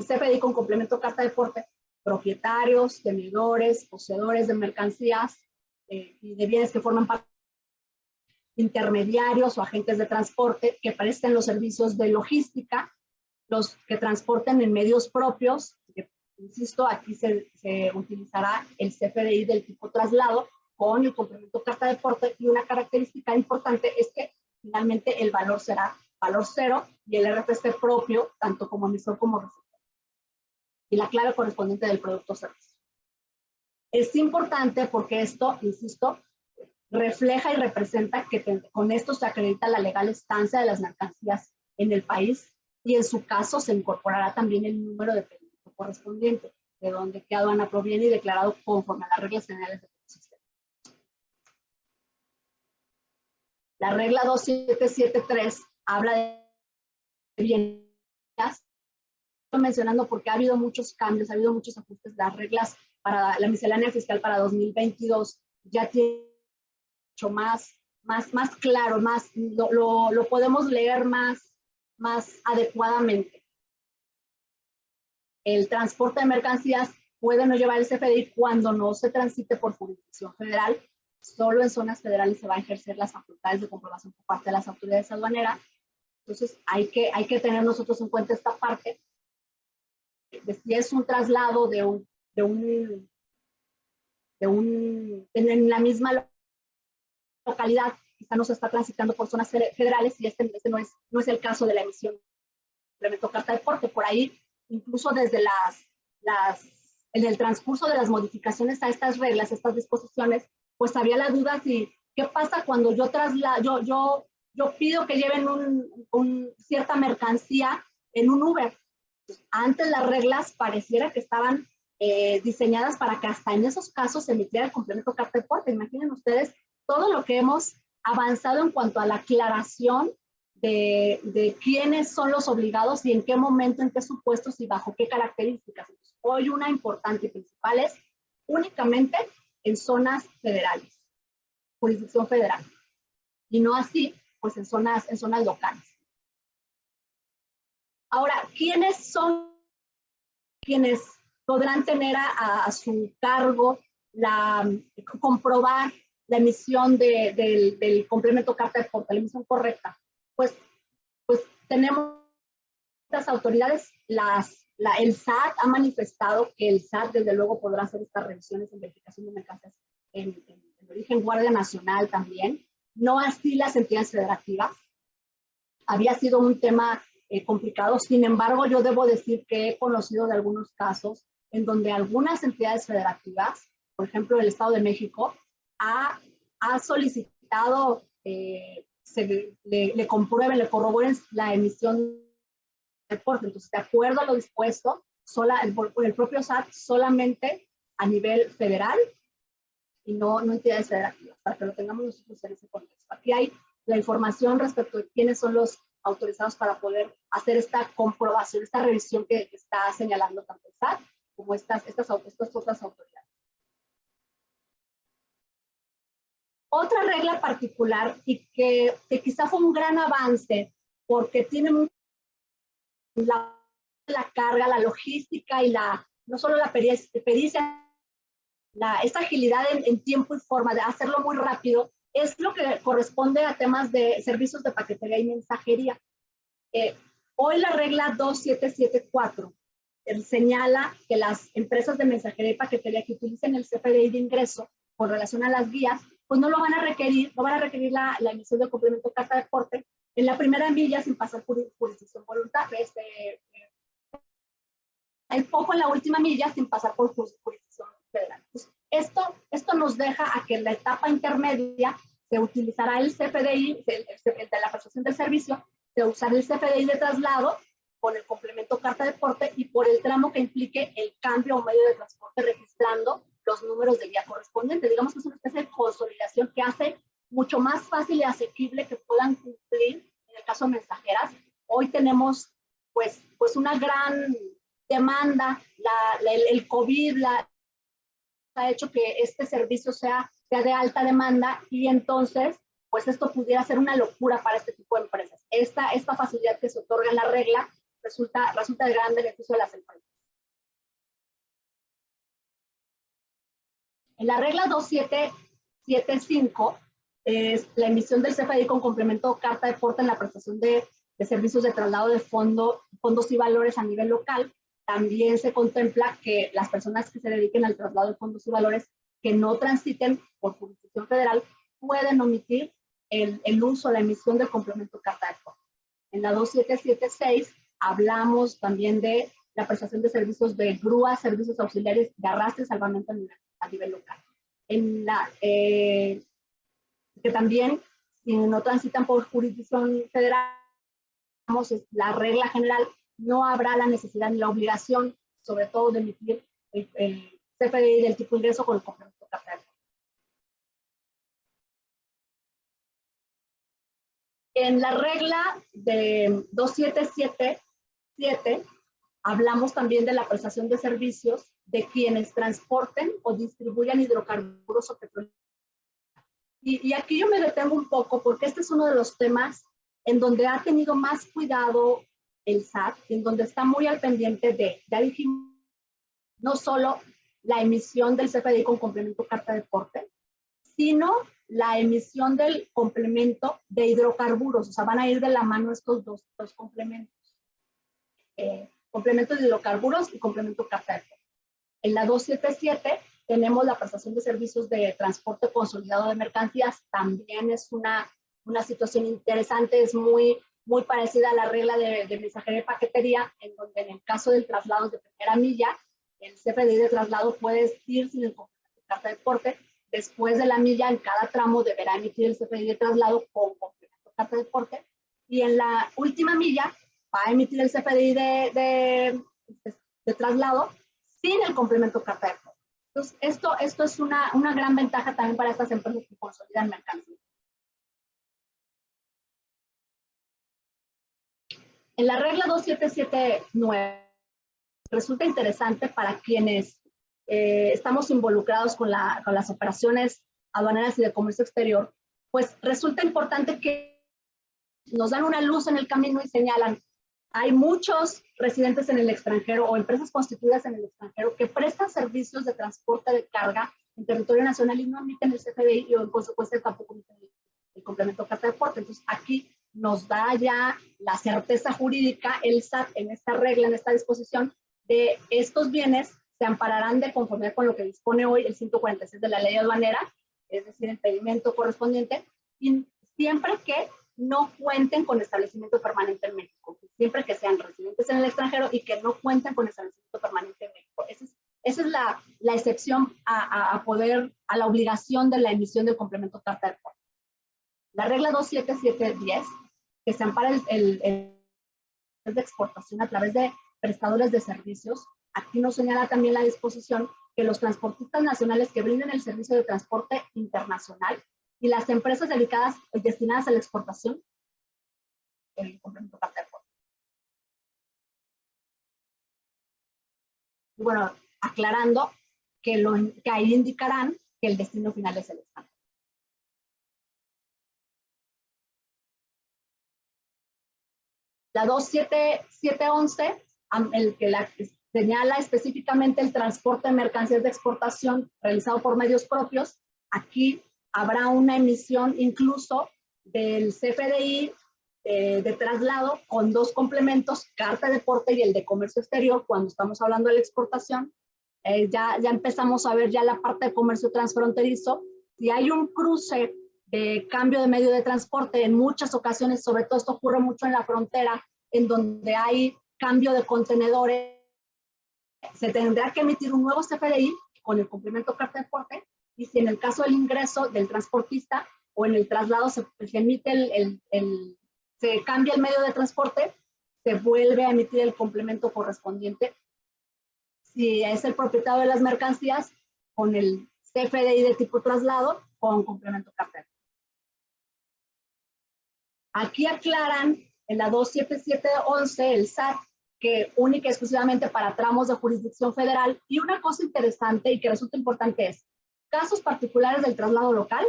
CFDI con complemento carta de porte propietarios, tenedores, poseedores de mercancías y de bienes que forman parte, intermediarios o agentes de transporte que presten los servicios de logística, los que transporten en medios propios, que, insisto, aquí se utilizará el CFDI del tipo traslado con el complemento carta de porte, y una característica importante es que finalmente el valor será valor cero y el RFC propio, tanto como emisor como receptor. Y la clave correspondiente del producto o servicio. Es importante porque esto, insisto, refleja y representa que con esto se acredita la legal estancia de las mercancías en el país y en su caso se incorporará también el número de pedido correspondiente, de donde qué aduana proviene y declarado conforme a las reglas generales del sistema. La regla 2773 habla de bienes. Estoy mencionando porque ha habido muchos cambios, ha habido muchos ajustes. Las reglas para la miscelánea fiscal para 2022 ya tiene mucho más claro, lo podemos leer más adecuadamente. El transporte de mercancías puede no llevar el CFDI cuando no se transite por jurisdicción federal. Solo en zonas federales se va a ejercer las facultades de comprobación por parte de las autoridades aduaneras. Entonces hay que tener nosotros en cuenta esta parte. Si es un traslado en la misma localidad, quizá no se está transitando por zonas federales y este no es el caso de la emisión de complemento carta de porte. Por ahí, incluso desde en el transcurso de las modificaciones a estas reglas, estas disposiciones, pues había la duda si, ¿qué pasa cuando yo pido que lleven cierta mercancía en un Uber? Antes las reglas pareciera que estaban diseñadas para que hasta en esos casos se emitiera el complemento carta de porte. Imaginen ustedes todo lo que hemos avanzado en cuanto a la aclaración de quiénes son los obligados y en qué momento, en qué supuestos y bajo qué características. Entonces, hoy una importante y principal es únicamente en zonas federales, jurisdicción federal, y no así pues en zonas locales. Ahora, ¿quiénes son quienes podrán tener a su cargo comprobar la emisión del complemento carta de porte, la emisión correcta? Pues tenemos las autoridades, el SAT ha manifestado que el SAT desde luego podrá hacer estas revisiones en verificación de mercancías en origen Guardia Nacional también, no así las entidades federativas. Había sido un tema complicado, sin embargo yo debo decir que he conocido de algunos casos en donde algunas entidades federativas, por ejemplo el Estado de México, ha solicitado le comprueben, le corroboren la emisión de porte. Entonces, de acuerdo a lo dispuesto, por el propio SAT, solamente a nivel federal y no entidades federativas, para que lo tengamos nosotros en ese contexto. Aquí hay la información respecto de quiénes son los autorizados para poder hacer esta comprobación, esta revisión que está señalando tanto el SAT como estas otras autoridades. Otra regla particular y que quizá fue un gran avance porque tiene la carga, la logística y no solo la pericia, esta agilidad en tiempo y forma de hacerlo muy rápido, es lo que corresponde a temas de servicios de paquetería y mensajería. Hoy la regla 2774 señala que las empresas de mensajería y paquetería que utilicen el CFDI de ingreso con relación a las guías, pues no van a requerir la emisión del complemento de carta de porte en la primera milla sin pasar por jurisdicción voluntaria. Hay poco en la última milla sin pasar por jurisdicción federal. Entonces, esto nos deja a que en la etapa intermedia se utilizará el CFDI, el de la prestación del servicio, se usará el CFDI de traslado con el complemento carta de porte y por el tramo que implique el cambio o medio de transporte registrando los números de guía correspondientes. Digamos que es una especie de consolidación que hace mucho más fácil y asequible que puedan cumplir, en el caso de mensajeras. Hoy tenemos pues una gran demanda, el COVID ha hecho que este servicio sea de alta demanda y entonces pues esto pudiera ser una locura para este tipo de empresas. Esta facilidad que se otorga en la regla resulta de gran beneficio de las empresas. En la regla 2775 es la emisión del CFDI con complemento carta de porte en la prestación de servicios de traslado de fondos y valores a nivel local. También se contempla que las personas que se dediquen al traslado de fondos y valores que no transiten por jurisdicción federal pueden omitir el uso, la emisión del complemento carta de porte. En la 2776 hablamos también de la prestación de servicios de grúa, servicios auxiliares de arrastre y salvamento a nivel local. Que también, si no transitan por jurisdicción federal, la regla general, no habrá la necesidad ni la obligación, sobre todo, de emitir el CFDI del tipo de ingreso con el complemento carta de porte. En la regla de 2777 hablamos también de la prestación de servicios de quienes transporten o distribuyan hidrocarburos o petróleo. Y aquí yo me detengo un poco porque este es uno de los temas en donde ha tenido más cuidado el SAT, en donde está muy al pendiente de, ya dijimos, no solo la emisión del CFDI con complemento carta de porte, sino la emisión del complemento de hidrocarburos. O sea, van a ir de la mano estos dos complementos. Complemento de hidrocarburos y complemento carta de porte. En la 277 tenemos la prestación de servicios de transporte consolidado de mercancías. También es una situación interesante, es muy parecida a la regla de mensajería y paquetería, en donde en el caso del traslado de primera milla, el CFDI de traslado puede ir sin el complemento carta de porte. Después de la milla, en cada tramo deberá emitir el CFDI de traslado con complemento carta de porte. Y en la última milla va a emitir el CFDI de traslado sin el complemento carta de porte. Entonces, esto es una gran ventaja también para estas empresas que consolidan mercancías. En la regla 2779 resulta interesante para quienes estamos involucrados con las operaciones aduaneras y de comercio exterior, pues resulta importante que nos dan una luz en el camino y señalan, hay muchos residentes en el extranjero o empresas constituidas en el extranjero que prestan servicios de transporte de carga en territorio nacional y no emiten el CFDI y en consecuencia tampoco emiten el complemento carta de porte. Entonces aquí nos da ya la certeza jurídica el SAT en esta regla, en esta disposición, de estos bienes se ampararán de conformidad con lo que dispone hoy el 146 de la ley aduanera, es decir, el pedimento correspondiente, y siempre que no cuenten con establecimiento permanente en México, siempre que sean residentes en el extranjero y que no cuenten con establecimiento permanente en México. Esa es la excepción a la obligación de la emisión del complemento carta de porte. La regla 27710, que se ampara el de exportación a través de prestadores de servicios, aquí nos señala también la disposición que los transportistas nacionales que brinden el servicio de transporte internacional y las empresas dedicadas y destinadas a la exportación, el complemento carta de porte. Y bueno, aclarando que ahí indicarán que el destino final es el extranjero. La 27711, el que señala específicamente el transporte de mercancías de exportación realizado por medios propios, aquí habrá una emisión incluso del CFDI de traslado con dos complementos, carta de porte y el de comercio exterior. Cuando estamos hablando de la exportación, ya empezamos a ver ya la parte de comercio transfronterizo. Si hay un cruce de cambio de medio de transporte, en muchas ocasiones, sobre todo esto ocurre mucho en la frontera, en donde hay cambio de contenedores, se tendrá que emitir un nuevo CFDI con el complemento carta de porte, y si en el caso del ingreso del transportista o en el traslado se emite se cambia el medio de transporte, se vuelve a emitir el complemento correspondiente. Si es el propietario de las mercancías, con el CFDI de tipo traslado, con complemento carta de porte. Aquí aclaran en la 27711 el SAT que única y exclusivamente para tramos de jurisdicción federal. Y una cosa interesante y que resulta importante es, casos particulares del traslado local,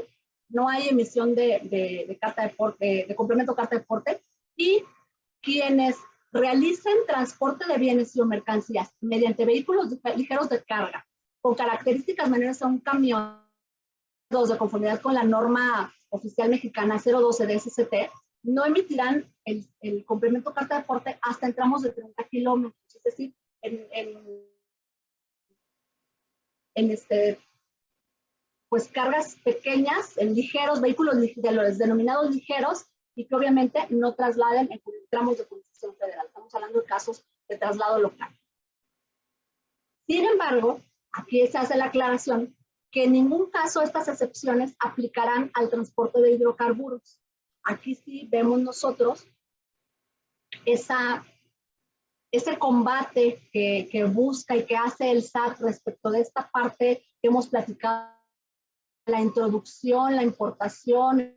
no hay emisión de carta de porte, de complemento carta de porte, y quienes realicen transporte de bienes y o mercancías mediante vehículos ligeros de carga con características menores a un camión, de conformidad con la norma oficial mexicana 012 de SCT, no emitirán el complemento carta de porte hasta en tramos de 30 kilómetros, es decir, pues cargas pequeñas, en ligeros, vehículos de los denominados ligeros, y que obviamente no trasladen en tramos de jurisdicción federal. Estamos hablando de casos de traslado local. Sin embargo, aquí se hace la aclaración que en ningún caso estas excepciones aplicarán al transporte de hidrocarburos. Aquí sí vemos nosotros ese combate que busca y que hace el SAT respecto de esta parte que hemos platicado, la introducción, la importación,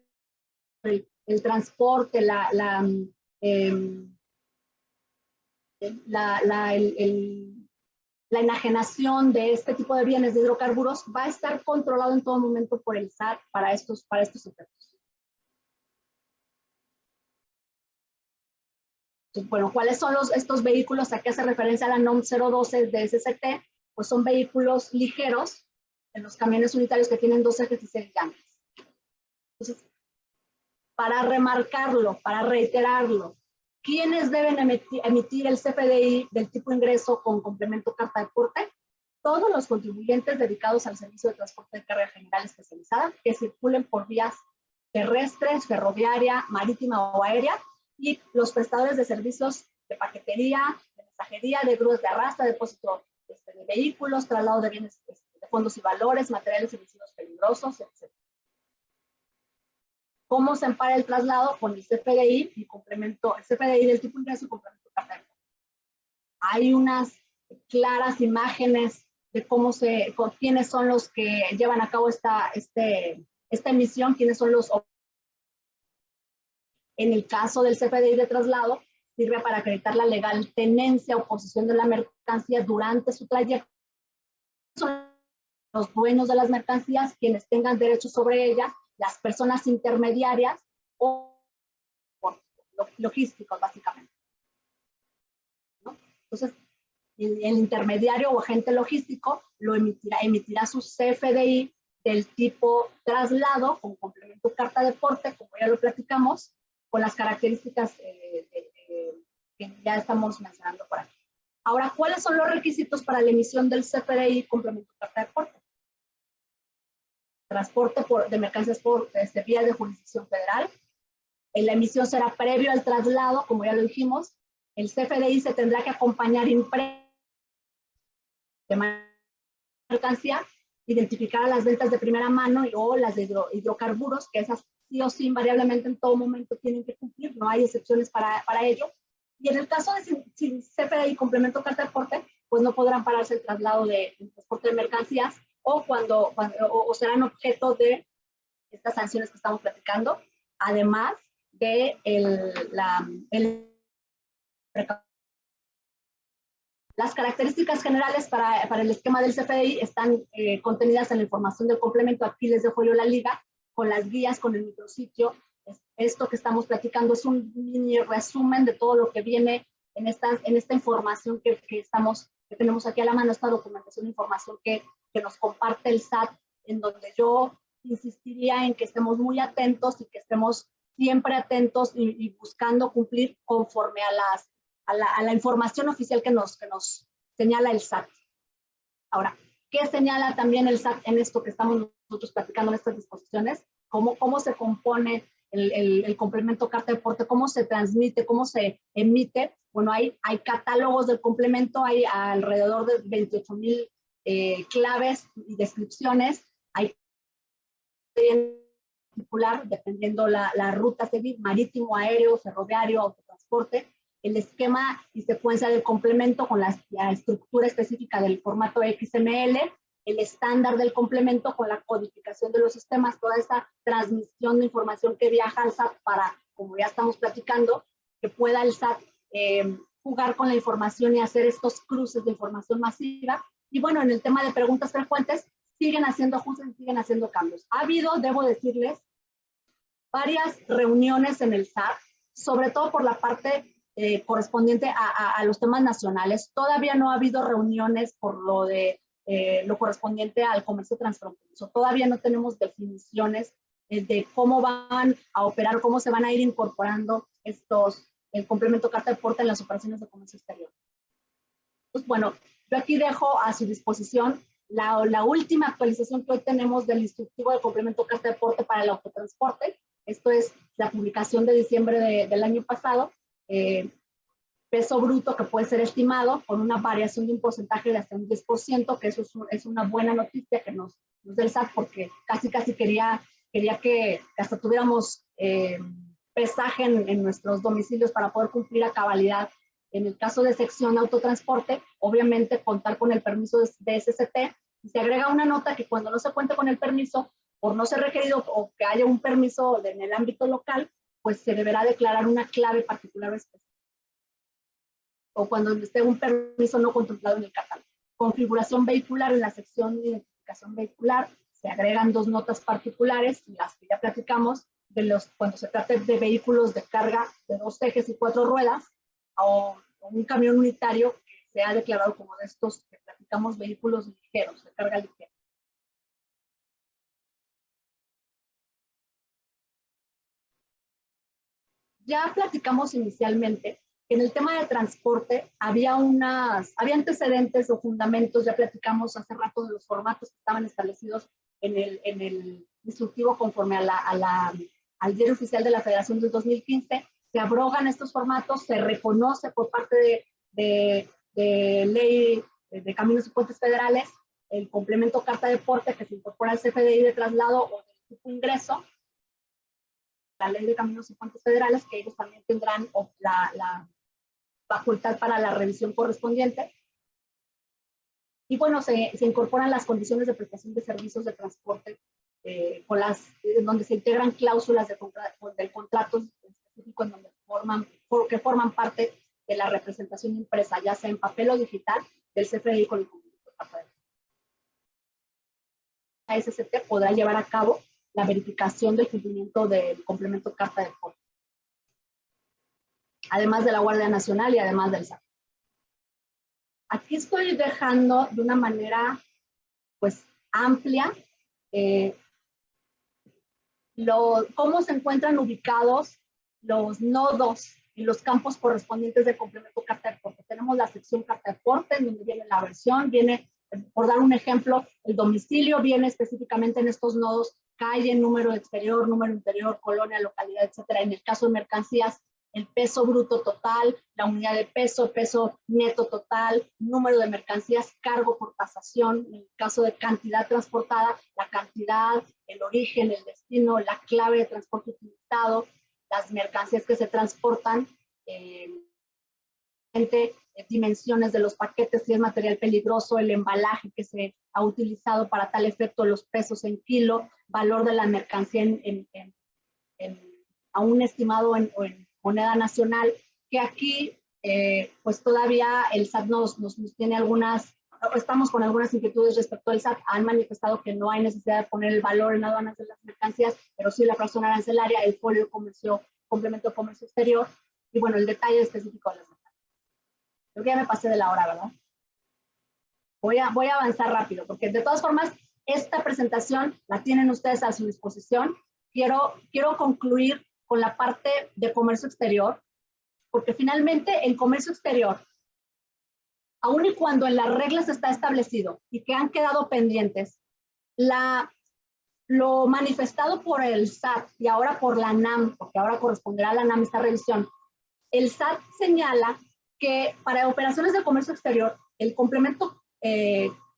el transporte, la enajenación de este tipo de bienes de hidrocarburos va a estar controlado en todo momento por el SAT para estos efectos. Entonces, bueno, ¿cuáles son estos vehículos? ¿A qué hace referencia a la NOM 012 de SCT? Pues son vehículos ligeros, en los camiones unitarios que tienen 2 ejes y 6 llantas. Entonces, para remarcarlo, para reiterarlo, ¿quiénes deben emitir el CFDI del tipo ingreso con complemento carta de porte? Todos los contribuyentes dedicados al servicio de transporte de carga general especializada que circulen por vías terrestres, ferroviaria, marítima o aérea, y los prestadores de servicios de paquetería, de mensajería, de grúas de arrastre, depósito de vehículos, traslado de bienes, de fondos y valores, materiales y residuos peligrosos, etc. ¿Cómo se ampara el traslado? Con el CFDI y complemento, el CFDI del tipo ingreso y complemento carta de porte. Hay unas claras imágenes de quiénes son los que llevan a cabo esta emisión, quiénes son los. En el caso del CFDI de traslado, sirve para acreditar la legal tenencia o posesión de la mercancía durante su trayecto. Son los dueños de las mercancías quienes tengan derechos sobre ellas, las personas intermediarias o logísticos, básicamente, ¿no? Entonces, el intermediario o agente logístico lo emitirá su CFDI del tipo traslado con complemento carta de porte, como ya lo platicamos, con las características que ya estamos mencionando por aquí. Ahora, ¿cuáles son los requisitos para la emisión del CFDI complemento carta de porte? Transporte de mercancías por vía de jurisdicción federal. La emisión será previo al traslado, como ya lo dijimos. El CFDI se tendrá que acompañar impreso de mercancía, identificar a las ventas de primera mano o las de hidrocarburos, que esas sí o sí invariablemente en todo momento tienen que cumplir, no hay excepciones para ello. Y en el caso de sin CFDI complemento carta de porte, pues no podrán pararse el traslado de transporte de mercancías o serán objeto de estas sanciones que estamos platicando, además de las características generales para el esquema del CFDI están contenidas en la información del complemento. Aquí les dejo yo la liga con las guías, con el micrositio. Esto que estamos platicando es un mini resumen de todo lo que viene en esta información que tenemos aquí a la mano, esta documentación de información que nos comparte el SAT, en donde yo insistiría en que estemos muy atentos y que estemos siempre atentos y buscando cumplir conforme a la información oficial que nos señala el SAT. Ahora, ¿qué señala también el SAT en esto que estamos nosotros platicando en estas disposiciones? ¿Cómo se compone el complemento carta de porte? ¿Cómo se transmite? ¿Cómo se emite? Bueno, hay catálogos del complemento, hay alrededor de 28,000 claves y descripciones. Hay particular, dependiendo la ruta a seguir, marítimo, aéreo, ferroviario, autotransporte, el esquema y secuencia del complemento con la estructura específica del formato XML, el estándar del complemento con la codificación de los sistemas, toda esa transmisión de información que viaja al SAT para, como ya estamos platicando, que pueda el SAT jugar con la información y hacer estos cruces de información masiva. Y bueno, en el tema de preguntas frecuentes, siguen haciendo ajustes y siguen haciendo cambios. Ha habido, debo decirles, varias reuniones en el SAT, sobre todo por la parte correspondiente a los temas nacionales. Todavía no ha habido reuniones por lo correspondiente al comercio transfronterizo. Todavía no tenemos definiciones de cómo van a operar, cómo se van a ir incorporando el complemento carta de porte en las operaciones de comercio exterior. Pues bueno, yo aquí dejo a su disposición la última actualización que hoy tenemos del instructivo de complemento carta de porte para el autotransporte. Esto es la publicación de diciembre del año pasado. Peso bruto que puede ser estimado con una variación de un porcentaje de hasta un 10%, que eso es una buena noticia que nos da el SAT, porque casi quería que hasta tuviéramos pesaje en nuestros domicilios para poder cumplir a cabalidad. En el caso de sección de autotransporte, obviamente contar con el permiso de SST, y se agrega una nota que cuando no se cuente con el permiso, por no ser requerido o que haya un permiso en el ámbito local, pues se deberá declarar una clave particular específica. O cuando esté un permiso no contemplado en el catálogo. Configuración vehicular, en la sección de identificación vehicular, se agregan dos notas particulares, las que ya platicamos, cuando se trate de vehículos de carga de 2 ejes y 4 ruedas, o un camión unitario que sea declarado como de estos que platicamos, vehículos ligeros, de carga ligera. Ya platicamos inicialmente que en el tema de transporte había antecedentes o fundamentos, ya platicamos hace rato de los formatos que estaban establecidos en el instructivo conforme al Diario Oficial de la Federación del 2015. Se abrogan estos formatos, se reconoce por parte de Ley de Caminos y Puentes Federales el complemento carta de porte que se incorpora al CFDI de traslado o del tipo ingreso, la Ley de Caminos y Puentes Federales, que ellos también tendrán la facultad para la revisión correspondiente. Y bueno, se incorporan las condiciones de prestación de servicios de transporte, donde se integran cláusulas del contrato específico en donde forman parte de la representación impresa, ya sea en papel o digital, del CFDI con el complemento carta de porte. La SST podrá llevar a cabo la verificación del cumplimiento del complemento carta de porte, además de la Guardia Nacional y además del SAT. Aquí estoy dejando de una manera pues amplia cómo se encuentran ubicados los nodos y los campos correspondientes del complemento carta de porte. Tenemos la sección carta de porte, en donde viene la versión, viene, por dar un ejemplo, el domicilio viene específicamente en estos nodos, calle, número exterior, número interior, colonia, localidad, etcétera. En el caso de mercancías, el peso bruto total, la unidad de peso, peso neto total, número de mercancías, cargo por tasación, en el caso de cantidad transportada, la cantidad, el origen, el destino, la clave de transporte utilizado, las mercancías que se transportan, dimensiones de los paquetes, si es material peligroso, el embalaje que se ha utilizado para tal efecto, los pesos en kilo, valor de la mercancía a un estimado en moneda nacional, que aquí pues todavía el SAT nos tiene estamos con algunas inquietudes respecto al SAT. Han manifestado que no hay necesidad de poner el valor en aduanas de las mercancías, pero sí la fracción arancelaria, el folio de comercio, complemento de comercio exterior, y bueno, el detalle específico de las mercancías. Creo que ya me pasé de la hora, ¿verdad? Voy a avanzar rápido, porque de todas formas, esta presentación la tienen ustedes a su disposición. Quiero concluir con la parte de comercio exterior, porque finalmente en comercio exterior, aun y cuando en las reglas está establecido y que han quedado pendientes, lo manifestado por el SAT y ahora por la ANAM, porque ahora corresponderá a la ANAM esta revisión, el SAT señala que para operaciones de comercio exterior, el complemento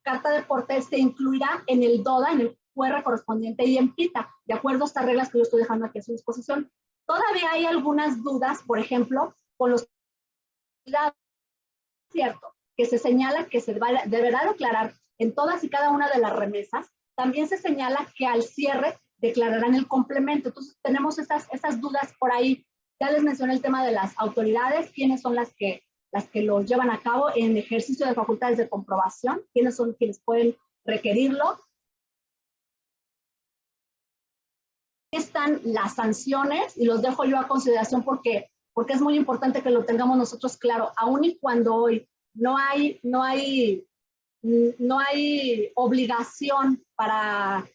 carta de porte se incluirá en el DODA, en el QR correspondiente y en PITA, de acuerdo a estas reglas que yo estoy dejando aquí a su disposición. Todavía hay algunas dudas, por ejemplo, con los cierto, que se señala que se deberá declarar en todas y cada una de las remesas. También se señala que al cierre declararán el complemento. Entonces tenemos esas dudas por ahí. Ya les mencioné el tema de las autoridades, quiénes son las que lo llevan a cabo en ejercicio de facultades de comprobación, quiénes son quienes pueden requerirlo. Están las sanciones y los dejo yo a consideración porque es muy importante que lo tengamos nosotros claro, aun y cuando hoy no hay obligación para,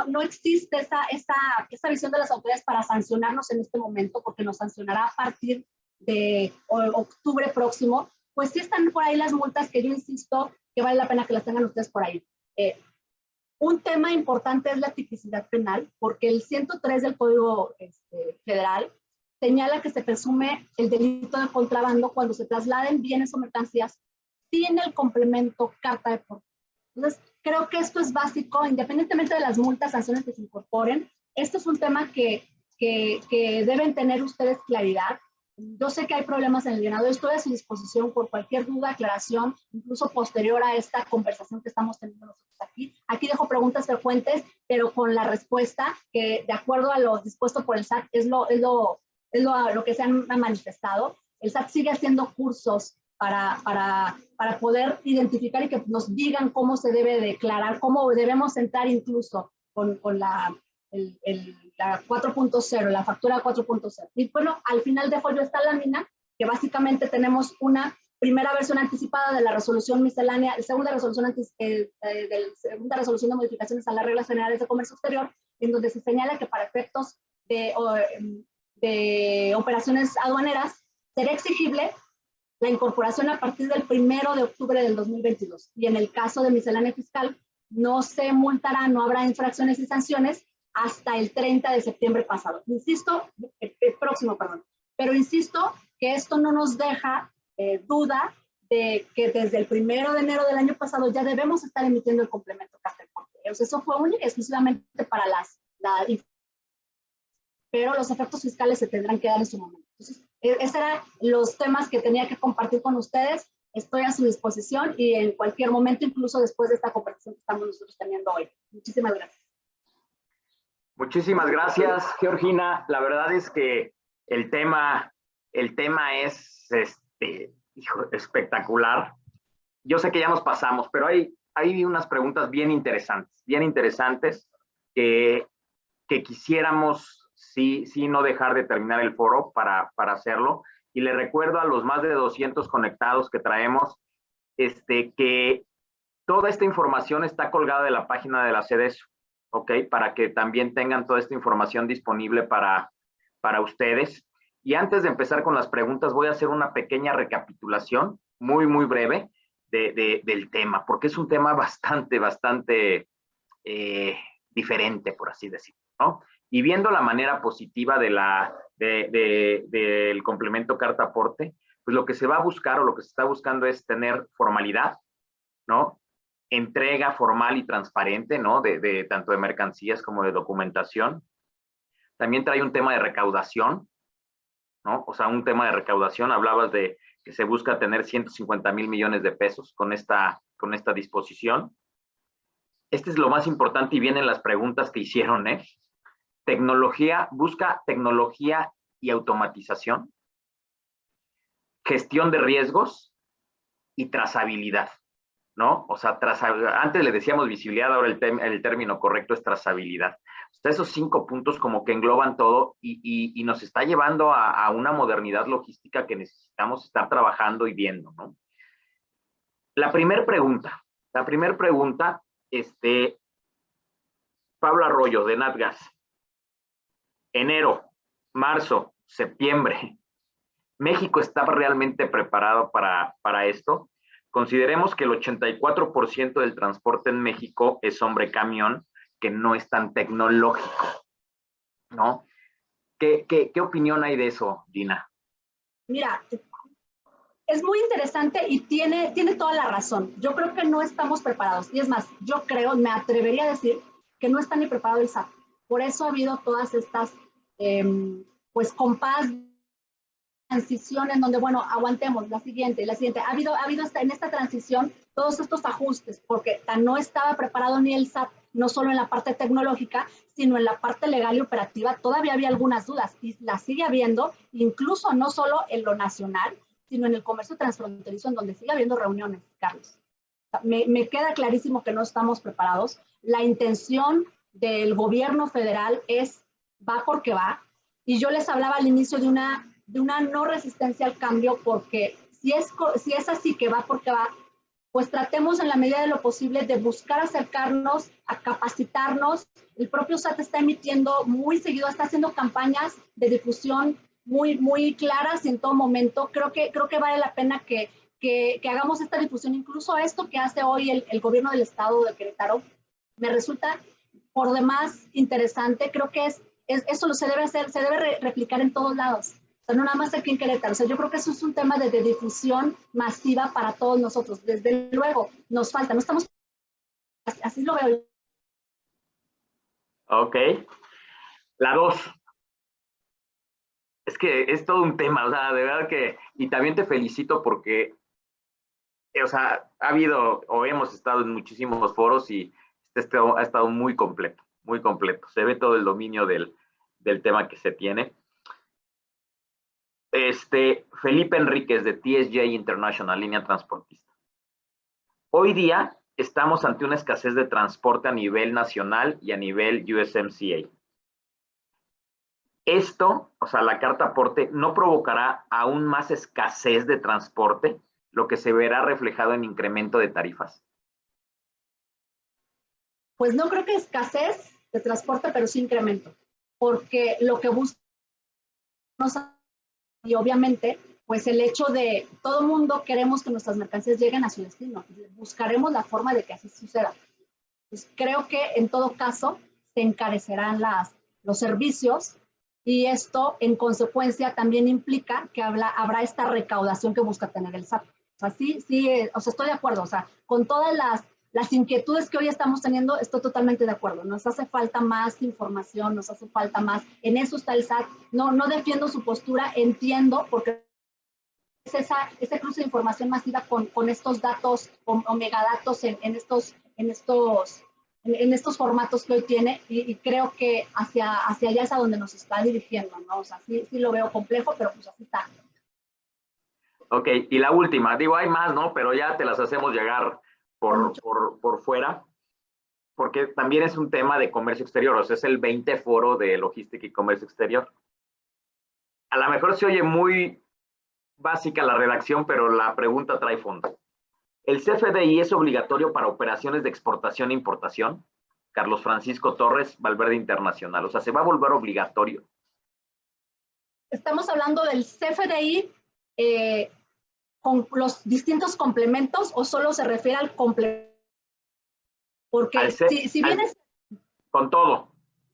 no existe esa visión de las autoridades para sancionarnos en este momento, porque nos sancionará a partir de octubre próximo, pues sí están por ahí las multas que yo insisto que vale la pena que las tengan ustedes por ahí. Un tema importante es la tipicidad penal, porque el 103 del Código Federal señala que se presume el delito de contrabando cuando se trasladen bienes o mercancías sin el complemento carta de porte. Entonces, creo que esto es básico, independientemente de las multas, sanciones que se incorporen. Esto es un tema que deben tener ustedes claridad. Yo sé que hay problemas en el llenado, estoy a su disposición por cualquier duda, aclaración, incluso posterior a esta conversación que estamos teniendo nosotros aquí. Aquí dejo preguntas frecuentes, pero con la respuesta que, de acuerdo a lo dispuesto por el SAT, es lo que se han manifestado. El SAT sigue haciendo cursos para poder identificar y que nos digan cómo se debe declarar, cómo debemos entrar incluso con la 4.0, la factura 4.0. Y bueno, al final dejo yo esta lámina, que básicamente tenemos una primera versión anticipada de la resolución miscelánea, segunda resolución de modificaciones a las reglas generales de comercio exterior, en donde se señala que para efectos de operaciones aduaneras será exigible la incorporación a partir del 1 de octubre del 2022. Y en el caso de miscelánea fiscal, no se multará, no habrá infracciones y sanciones hasta el 30 de septiembre pasado. Insisto, próximo, perdón. Pero insisto que esto no nos deja duda de que desde el 1 de enero del año pasado ya debemos estar emitiendo el complemento carta de porte. Eso fue único y exclusivamente para pero los efectos fiscales se tendrán que dar en su momento. Entonces, esos eran los temas que tenía que compartir con ustedes. Estoy a su disposición y en cualquier momento, incluso después de esta conversación que estamos nosotros teniendo hoy. Muchísimas gracias. Muchísimas gracias, Georgina. La verdad es que el tema es espectacular. Yo sé que ya nos pasamos, pero hay unas preguntas bien interesantes que quisiéramos sí no dejar de terminar el foro para hacerlo. Y le recuerdo a los más de 200 conectados que traemos que toda esta información está colgada de la página de la CEDESU, ¿ok? Para que también tengan toda esta información disponible para ustedes. Y antes de empezar con las preguntas, voy a hacer una pequeña recapitulación, muy breve, del tema, porque es un tema bastante diferente, por así decirlo, ¿no? Y viendo la manera positiva del complemento carta-aporte, pues lo que se va a buscar o lo que se está buscando es tener formalidad, ¿no? Entrega formal y transparente, ¿no? Tanto de mercancías como de documentación. También trae un tema de recaudación, ¿no? O sea, un tema de recaudación. Hablabas de que se busca tener 150,000 millones de pesos con esta disposición. Este es lo más importante y vienen las preguntas que hicieron, ¿eh? Busca tecnología y automatización, gestión de riesgos y trazabilidad, ¿no? O sea, antes le decíamos visibilidad, ahora el término correcto es trazabilidad. O sea, esos 5 puntos como que engloban todo y nos está llevando a una modernidad logística que necesitamos estar trabajando y viendo, ¿no? La primera pregunta, Pablo Arroyo, de NatGas. Enero, marzo, septiembre, ¿México está realmente preparado para esto? Consideremos que el 84% del transporte en México es hombre-camión, que no es tan tecnológico, ¿no? ¿Qué opinión hay de eso, Gina? Mira, es muy interesante y tiene toda la razón. Yo creo que no estamos preparados. Y es más, yo creo, me atrevería a decir que no está ni preparado el SAT. Por eso ha habido todas estas, pues, compás transición en donde, bueno, aguantemos la siguiente. Ha habido en esta transición todos estos ajustes, porque no estaba preparado ni el SAT, no solo en la parte tecnológica, sino en la parte legal y operativa. Todavía había algunas dudas y las sigue habiendo, incluso no solo en lo nacional, sino en el comercio transfronterizo, en donde sigue habiendo reuniones, Carlos. Me queda clarísimo que no estamos preparados. La intención del gobierno federal va porque va, y yo les hablaba al inicio de una no resistencia al cambio, porque si es así que va porque va, pues tratemos en la medida de lo posible de buscar acercarnos, a capacitarnos. El propio SAT está emitiendo muy seguido, está haciendo campañas de difusión muy claras en todo momento. Creo que vale la pena que hagamos esta difusión, incluso esto que hace hoy el gobierno del estado de Querétaro. Me resulta por demás interesante. Creo que eso se debe hacer, se debe replicar en todos lados. O sea, no nada más aquí en Querétaro. O sea, yo creo que eso es un tema de difusión masiva para todos nosotros. Desde luego, nos falta, no estamos, así lo veo. Ok. La 2. Es que es todo un tema, o sea, de verdad que, y también te felicito porque, o sea, ha habido, o hemos estado en muchísimos foros y ha estado muy completo, muy completo. Se ve todo el dominio del tema que se tiene. Felipe Enríquez de TSJ International, línea transportista. Hoy día estamos ante una escasez de transporte a nivel nacional y a nivel USMCA. Esto, o sea, la carta aporte, no provocará aún más escasez de transporte, lo que se verá reflejado en incremento de tarifas. Pues no creo que escasez de transporte, pero sí incremento, porque lo que buscamos, y obviamente, pues el hecho de todo mundo queremos que nuestras mercancías lleguen a su destino, buscaremos la forma de que así suceda. Pues creo que en todo caso se encarecerán los servicios, y esto en consecuencia también implica que habrá esta recaudación que busca tener el SAT. O sea, sí, o sea, estoy de acuerdo, o sea, con todas las inquietudes que hoy estamos teniendo, estoy totalmente de acuerdo. Nos hace falta más información, nos hace falta más. En eso está el SAT. No defiendo su postura, entiendo, porque es ese cruce de información masiva con estos datos o megadatos en estos formatos que hoy tiene, y creo que hacia allá es a donde nos está dirigiendo, ¿no? O sea, sí lo veo complejo, pero pues así está. Ok, y la última, digo, hay más, ¿no? Pero ya te las hacemos llegar por fuera, porque también es un tema de comercio exterior, o sea, es el 20 foro de logística y comercio exterior. A lo mejor se oye muy básica la redacción, pero la pregunta trae fondo. ¿El CFDI es obligatorio para operaciones de exportación e importación? Carlos Francisco Torres, Valverde Internacional. O sea, ¿se va a volver obligatorio? Estamos hablando del CFDI con los distintos complementos, o solo se refiere al complemento. Porque si vienes... Con todo.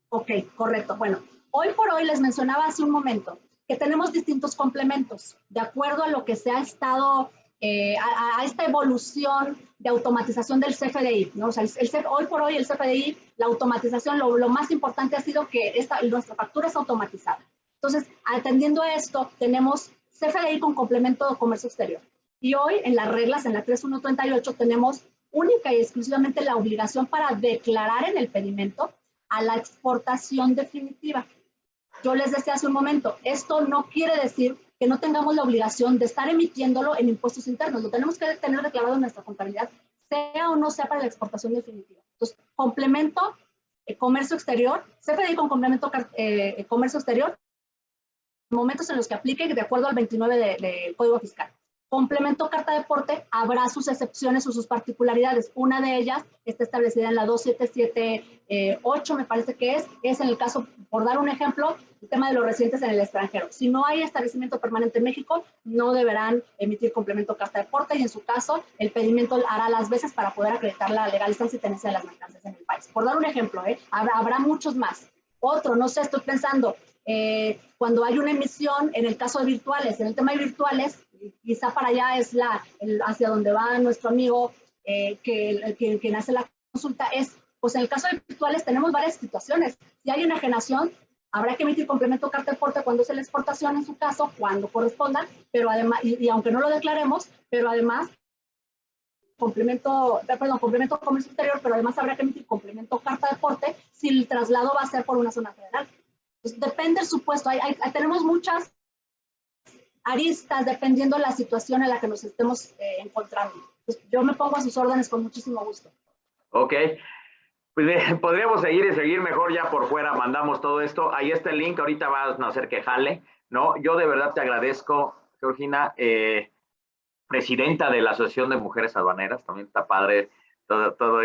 Ok, correcto. Bueno, hoy por hoy les mencionaba hace un momento que tenemos distintos complementos, de acuerdo a lo que se ha estado, a esta evolución de automatización del CFDI, ¿no? O sea, hoy por hoy el CFDI, la automatización, lo más importante ha sido que nuestra factura es automatizada. Entonces, atendiendo a esto, tenemos CFDI con complemento de comercio exterior. Y hoy en las reglas, en la 3138, tenemos única y exclusivamente la obligación para declarar en el pedimento a la exportación definitiva. Yo les decía hace un momento, esto no quiere decir que no tengamos la obligación de estar emitiéndolo en impuestos internos. Lo tenemos que tener declarado en nuestra contabilidad, sea o no sea para la exportación definitiva. Entonces, complemento, comercio exterior, CFDI con complemento comercio exterior, momentos en los que aplique de acuerdo al 29 del Código Fiscal. Complemento carta deporte habrá sus excepciones o sus particularidades. Una de ellas está establecida en la 2778, me parece que es en el caso, por dar un ejemplo, el tema de los residentes en el extranjero. Si no hay establecimiento permanente en México, no deberán emitir complemento carta deporte y en su caso el pedimento hará las veces para poder acreditar la legal estancia y tenencia de las mercancías en el país. Por dar un ejemplo, habrá muchos más. Otro, no sé, estoy pensando, cuando hay una emisión, en el caso de virtuales, en el tema de virtuales, quizá para allá es hacia donde va nuestro amigo quien hace la consulta, pues en el caso de virtuales tenemos varias situaciones. Si hay enajenación, habrá que emitir complemento carta deporte cuando es la exportación en su caso, cuando corresponda, pero además, y aunque no lo declaremos, pero además, complemento comercio exterior, pero además habrá que emitir complemento carta deporte si el traslado va a ser por una zona federal. Pues depende del supuesto, tenemos muchas aristas dependiendo de la situación en la que nos estemos encontrando. Pues yo me pongo a sus órdenes con muchísimo gusto. Ok, pues podríamos seguir y seguir mejor ya por fuera, mandamos todo esto. Ahí está el link, ahorita va a hacer que jale, ¿no? Yo de verdad te agradezco, Georgina, presidenta de la Asociación de Mujeres Aduaneras, también está padre todo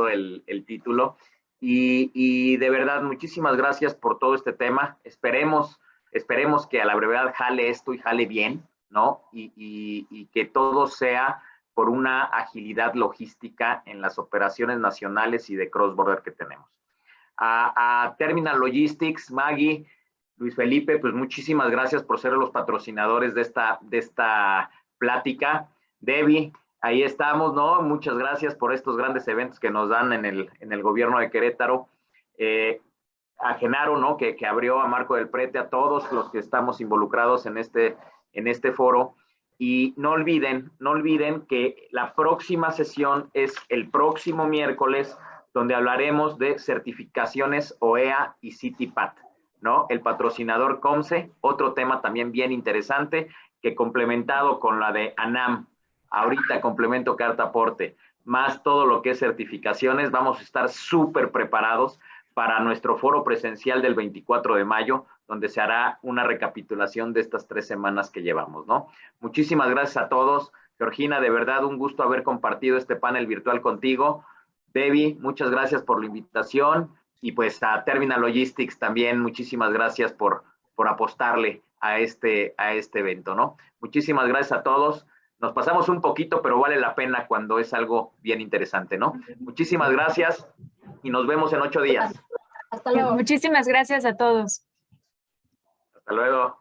el título. Y de verdad, muchísimas gracias por todo este tema. Esperemos que a la brevedad jale esto y jale bien, ¿no? Y que todo sea por una agilidad logística en las operaciones nacionales y de cross-border que tenemos. A Terminal Logistics, Maggie, Luis Felipe, pues muchísimas gracias por ser los patrocinadores de esta plática. Debbie, ahí estamos, ¿no? Muchas gracias por estos grandes eventos que nos dan en el gobierno de Querétaro. A Genaro, ¿no? Que abrió, a Marco del Prete, a todos los que estamos involucrados en este foro. Y no olviden que la próxima sesión es el próximo miércoles, donde hablaremos de certificaciones OEA y CITIPAT, ¿no? El patrocinador COMSE, otro tema también bien interesante, que complementado con la de ANAM, ahorita complemento carta aporte, más todo lo que es certificaciones, vamos a estar súper preparados para nuestro foro presencial del 24 de mayo, donde se hará una recapitulación de estas 3 semanas que llevamos, ¿no? Muchísimas gracias a todos. Georgina, de verdad, un gusto haber compartido este panel virtual contigo. Debbie, muchas gracias por la invitación. Y pues a Terminal Logistics también, muchísimas gracias por apostarle a este evento, ¿no? Muchísimas gracias a todos. Nos pasamos un poquito, pero vale la pena cuando es algo bien interesante, ¿no? Muchísimas gracias y nos vemos en 8 días. Hasta luego. Muchísimas gracias a todos. Hasta luego.